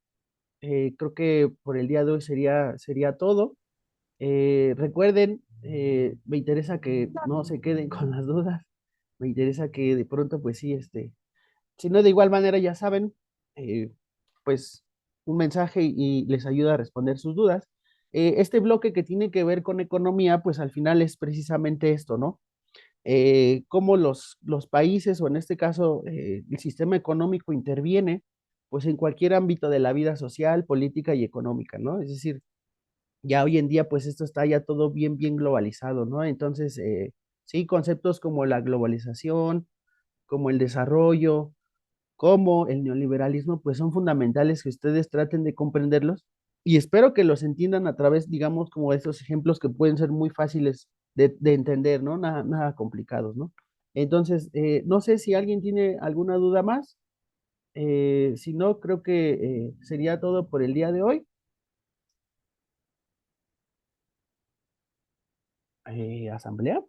A: creo que por el día de hoy sería todo. Recuerden, me interesa que no se queden con las dudas, me interesa que de pronto, pues sí, si no de igual manera ya saben, eh, pues un mensaje y les ayuda a responder sus dudas. Este bloque que tiene que ver con economía, pues al final es precisamente esto, ¿no? Cómo los países, o en este caso el sistema económico interviene, pues en cualquier ámbito de la vida social, política y económica, ¿no? Es decir, ya hoy en día, pues esto está ya todo bien globalizado, ¿no? Entonces, sí, conceptos como la globalización, como el desarrollo, como el neoliberalismo, pues son fundamentales que ustedes traten de comprenderlos y espero que los entiendan a través, digamos, como de esos ejemplos que pueden ser muy fáciles de entender, ¿no? Nada complicados, ¿no? Entonces, no sé si alguien tiene alguna duda más. Si no, creo que sería todo por el día de hoy. Asamblea.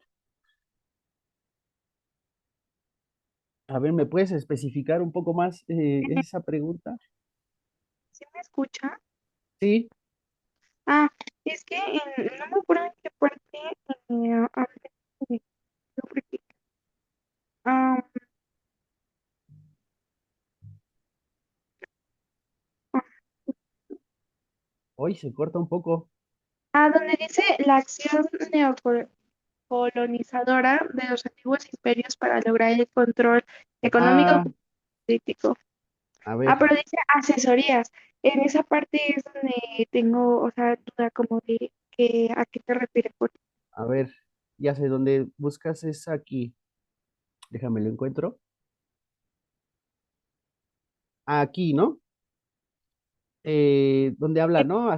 A: A ver, ¿me puedes especificar un poco más esa pregunta?
B: ¿Sí me escucha?
A: Sí,
B: Ah, es que no me acuerdo en qué parte hablé de porque, ah,
A: hoy se corta un poco.
B: donde dice la acción neocolonizadora de los antiguos imperios para lograr el control económico
A: Ah,
B: político.
A: a ver,
B: Pero dice asesorías. En esa parte es donde tengo, o sea, duda como de que a qué te refieres.
A: a ver, ya sé dónde buscas es aquí. Déjame lo encuentro. Aquí, ¿no? Donde habla, ¿no?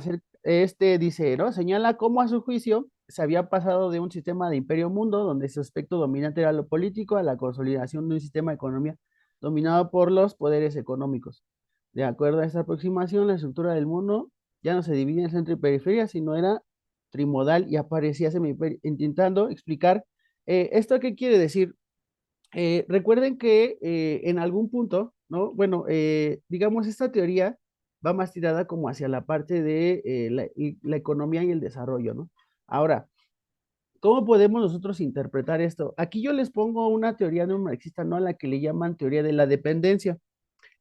A: Este dice, ¿no? Señala cómo a su juicio se había pasado de un sistema de imperio mundo, donde su aspecto dominante era lo político, a la consolidación de un sistema de economía dominado por los poderes económicos. De acuerdo a esta aproximación, la estructura del mundo ya no se divide en centro y periferia, sino era trimodal y aparecía semiperio, intentando explicar esto qué quiere decir. Recuerden que en algún punto, ¿no? Bueno, digamos, esta teoría va más tirada como hacia la parte de la economía y el desarrollo, ¿no? Ahora, ¿cómo podemos nosotros interpretar esto? Aquí yo les pongo una teoría no marxista, ¿no? A la que le llaman teoría de la dependencia.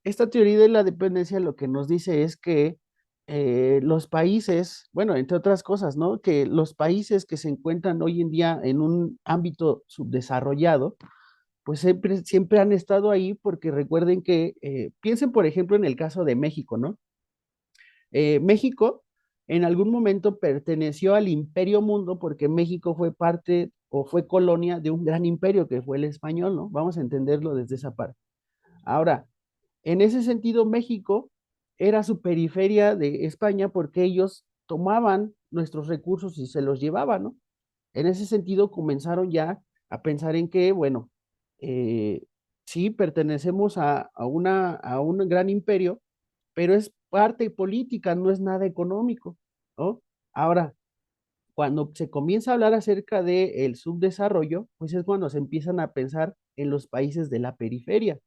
A: Esta teoría de la dependencia lo que nos dice es que los países, bueno, entre otras cosas, ¿no? Que los países que se encuentran hoy en día en un ámbito subdesarrollado, pues siempre han estado ahí porque recuerden que, piensen por ejemplo en el caso de México, ¿no? México en algún momento perteneció al Imperio Mundo porque México fue parte o fue colonia de un gran imperio que fue el español, ¿no? Vamos a entenderlo desde esa parte. Ahora, en ese sentido, México era su periferia de España porque ellos tomaban nuestros recursos y se los llevaban, ¿no? En ese sentido, comenzaron ya a pensar en que, bueno, eh, sí, pertenecemos a un gran imperio, pero es parte política, no es nada económico, ¿no? Ahora, cuando se comienza a hablar acerca del subdesarrollo, pues es cuando se empiezan a pensar en los países de la periferia.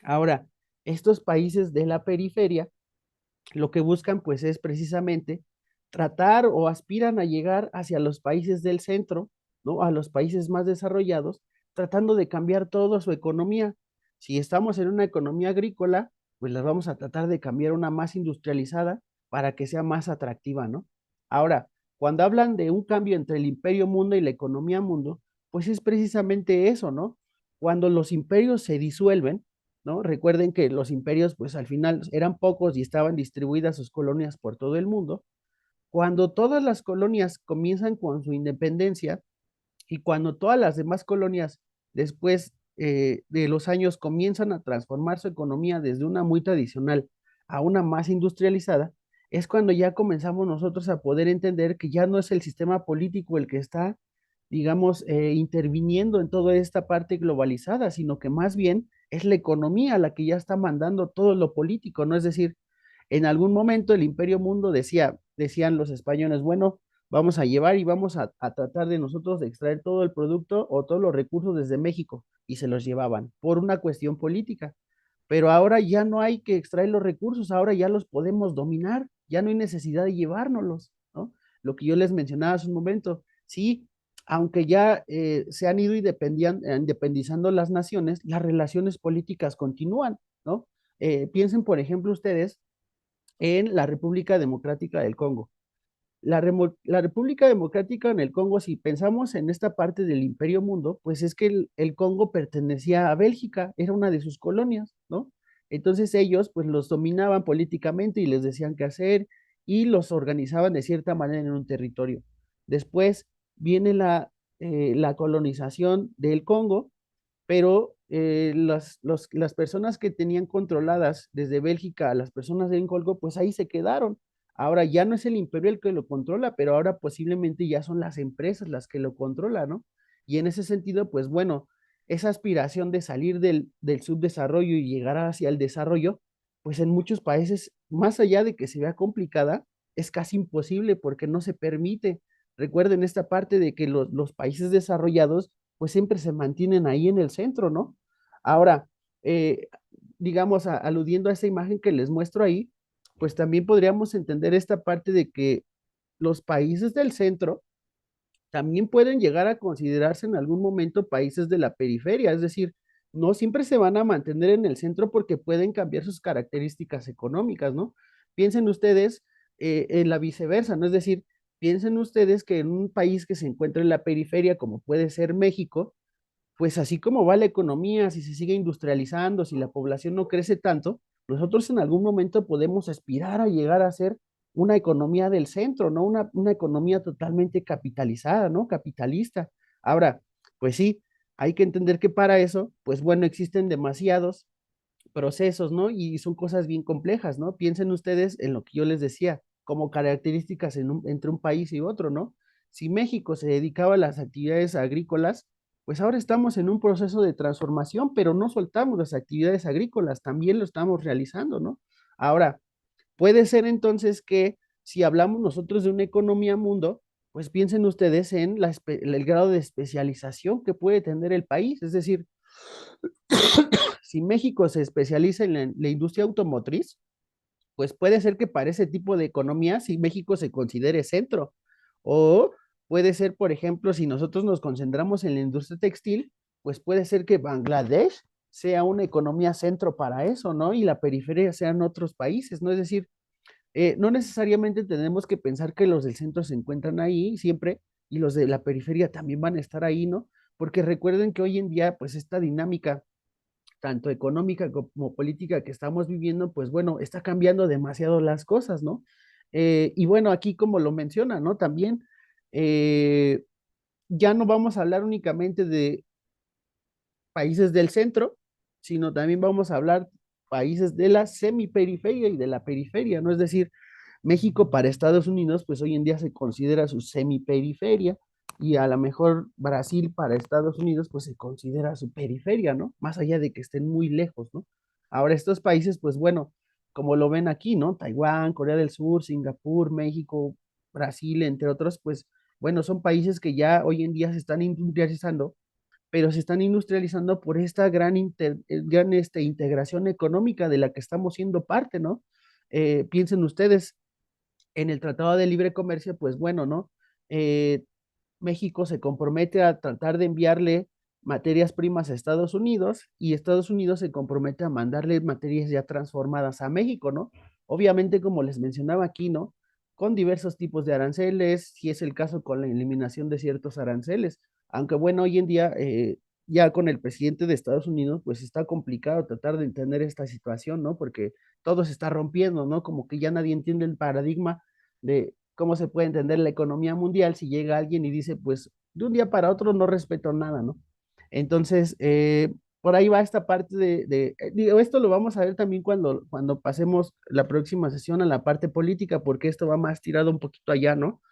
A: Ahora, estos países de la periferia lo que buscan pues es precisamente tratar o aspiran a llegar hacia los países del centro, ¿no? A los países más desarrollados, tratando de cambiar toda su economía. Si estamos en una economía agrícola, pues las vamos a tratar de cambiar a una más industrializada para que sea más atractiva, ¿no? Ahora, cuando hablan de un cambio entre el imperio mundo y la economía mundo, pues es precisamente eso, ¿no? Cuando los imperios se disuelven, ¿no? Recuerden que los imperios, pues al final eran pocos y estaban distribuidas sus colonias por todo el mundo. Cuando todas las colonias comienzan con su independencia y cuando todas las demás colonias después de los años comienzan a transformar su economía desde una muy tradicional a una más industrializada, es cuando ya comenzamos nosotros a poder entender que ya no es el sistema político el que está, digamos, interviniendo en toda esta parte globalizada, sino que más bien es la economía la que ya está mandando todo lo político, ¿no? Es decir, en algún momento el Imperio Mundo decían los españoles, bueno, vamos a llevar y vamos a tratar de nosotros de extraer todo el producto o todos los recursos desde México y se los llevaban por una cuestión política. Pero ahora ya no hay que extraer los recursos, ahora ya los podemos dominar, ya no hay necesidad de llevárnoslos, ¿no? Lo que yo les mencionaba hace un momento, sí, aunque ya se han ido independizando las naciones, las relaciones políticas continúan, ¿no? Piensen, por ejemplo, ustedes en la República Democrática del Congo. La República Democrática en el Congo, si pensamos en esta parte del Imperio Mundo, pues es que el Congo pertenecía a Bélgica, era una de sus colonias, ¿no? Entonces ellos pues los dominaban políticamente y les decían qué hacer y los organizaban de cierta manera en un territorio. Después viene la colonización del Congo, pero las personas que tenían controladas desde Bélgica a las personas del Congo, pues ahí se quedaron Ahora ya no es el imperio el que lo controla, pero ahora posiblemente ya son las empresas las que lo controlan, ¿no? Y en ese sentido, pues bueno, esa aspiración de salir del subdesarrollo y llegar hacia el desarrollo, pues en muchos países, más allá de que se vea complicada, es casi imposible porque no se permite. Recuerden esta parte de que los países desarrollados, pues siempre se mantienen ahí en el centro, ¿no? Ahora, eh, digamos, aludiendo a esa imagen que les muestro ahí, pues también podríamos entender esta parte de que los países del centro también pueden llegar a considerarse en algún momento países de la periferia, es decir, no siempre se van a mantener en el centro porque pueden cambiar sus características económicas, ¿no? Piensen ustedes en la viceversa, ¿no? Es decir, piensen ustedes que en un país que se encuentra en la periferia, como puede ser México, pues así como va la economía, si se sigue industrializando, si la población no crece tanto, nosotros en algún momento podemos aspirar a llegar a ser una economía del centro, ¿no? Una economía totalmente capitalizada, ¿no? Capitalista. Ahora, pues sí, hay que entender que para eso, pues bueno, existen demasiados procesos, ¿no? Y son cosas bien complejas, ¿no? Piensen ustedes en lo que yo les decía, como características entre un país y otro, ¿no? Si México se dedicaba a las actividades agrícolas, pues ahora estamos en un proceso de transformación, pero no soltamos las actividades agrícolas, también lo estamos realizando, ¿no? Ahora, puede ser entonces que si hablamos nosotros de una economía mundo, pues piensen ustedes en el grado de especialización que puede tener el país, es decir, si México se especializa en la industria automotriz, pues puede ser que para ese tipo de economía, si México se considere centro, o puede ser, por ejemplo, si nosotros nos concentramos en la industria textil, pues puede ser que Bangladesh sea una economía centro para eso, ¿no? Y la periferia sean otros países, ¿no? Es decir, no necesariamente tenemos que pensar que los del centro se encuentran ahí siempre y los de la periferia también van a estar ahí, ¿no? Porque recuerden que hoy en día, pues esta dinámica tanto económica como política que estamos viviendo, pues bueno, está cambiando demasiado las cosas, ¿no? Y bueno, aquí como lo menciona, ¿no? También eh, ya no vamos a hablar únicamente de países del centro, sino también vamos a hablar países de la semiperiferia y de la periferia, ¿no? Es decir, México para Estados Unidos, pues hoy en día se considera su semiperiferia y a lo mejor Brasil para Estados Unidos, pues se considera su periferia, ¿no? Más allá de que estén muy lejos, ¿no? Ahora estos países, pues bueno, como lo ven aquí, ¿no? Taiwán, Corea del Sur, Singapur, México, Brasil, entre otros, pues bueno, son países que ya hoy en día se están industrializando, pero se están industrializando por esta gran integración económica de la que estamos siendo parte, ¿no? Piensen ustedes, en el Tratado de Libre Comercio, pues bueno, ¿no? Eh, México se compromete a tratar de enviarle materias primas a Estados Unidos y Estados Unidos se compromete a mandarle materias ya transformadas a México, ¿no? Obviamente, como les mencionaba aquí, ¿no? Con diversos tipos de aranceles, si es el caso con la eliminación de ciertos aranceles, aunque bueno, hoy en día ya con el presidente de Estados Unidos, pues está complicado tratar de entender esta situación, ¿no? Porque todo se está rompiendo, ¿no? Como que ya nadie entiende el paradigma de cómo se puede entender la economía mundial si llega alguien y dice, pues de un día para otro no respeto nada, ¿no? Entonces, por ahí va esta parte digo, esto lo vamos a ver también cuando pasemos la próxima sesión a la parte política, porque esto va más tirado un poquito allá, ¿no?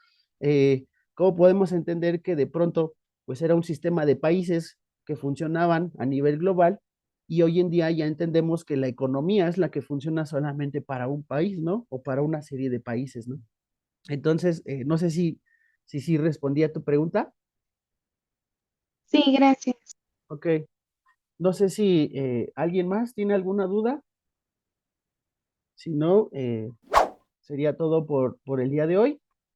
A: ¿Cómo podemos entender que de pronto, pues era un sistema de países que funcionaban a nivel global y hoy en día ya entendemos que la economía es la que funciona solamente para un país, ¿no? O para una serie de países, ¿no? Entonces, no sé si respondí a tu pregunta.
B: Sí, gracias.
A: Ok. No sé si alguien más tiene alguna duda. Si no, sería todo por el día de hoy.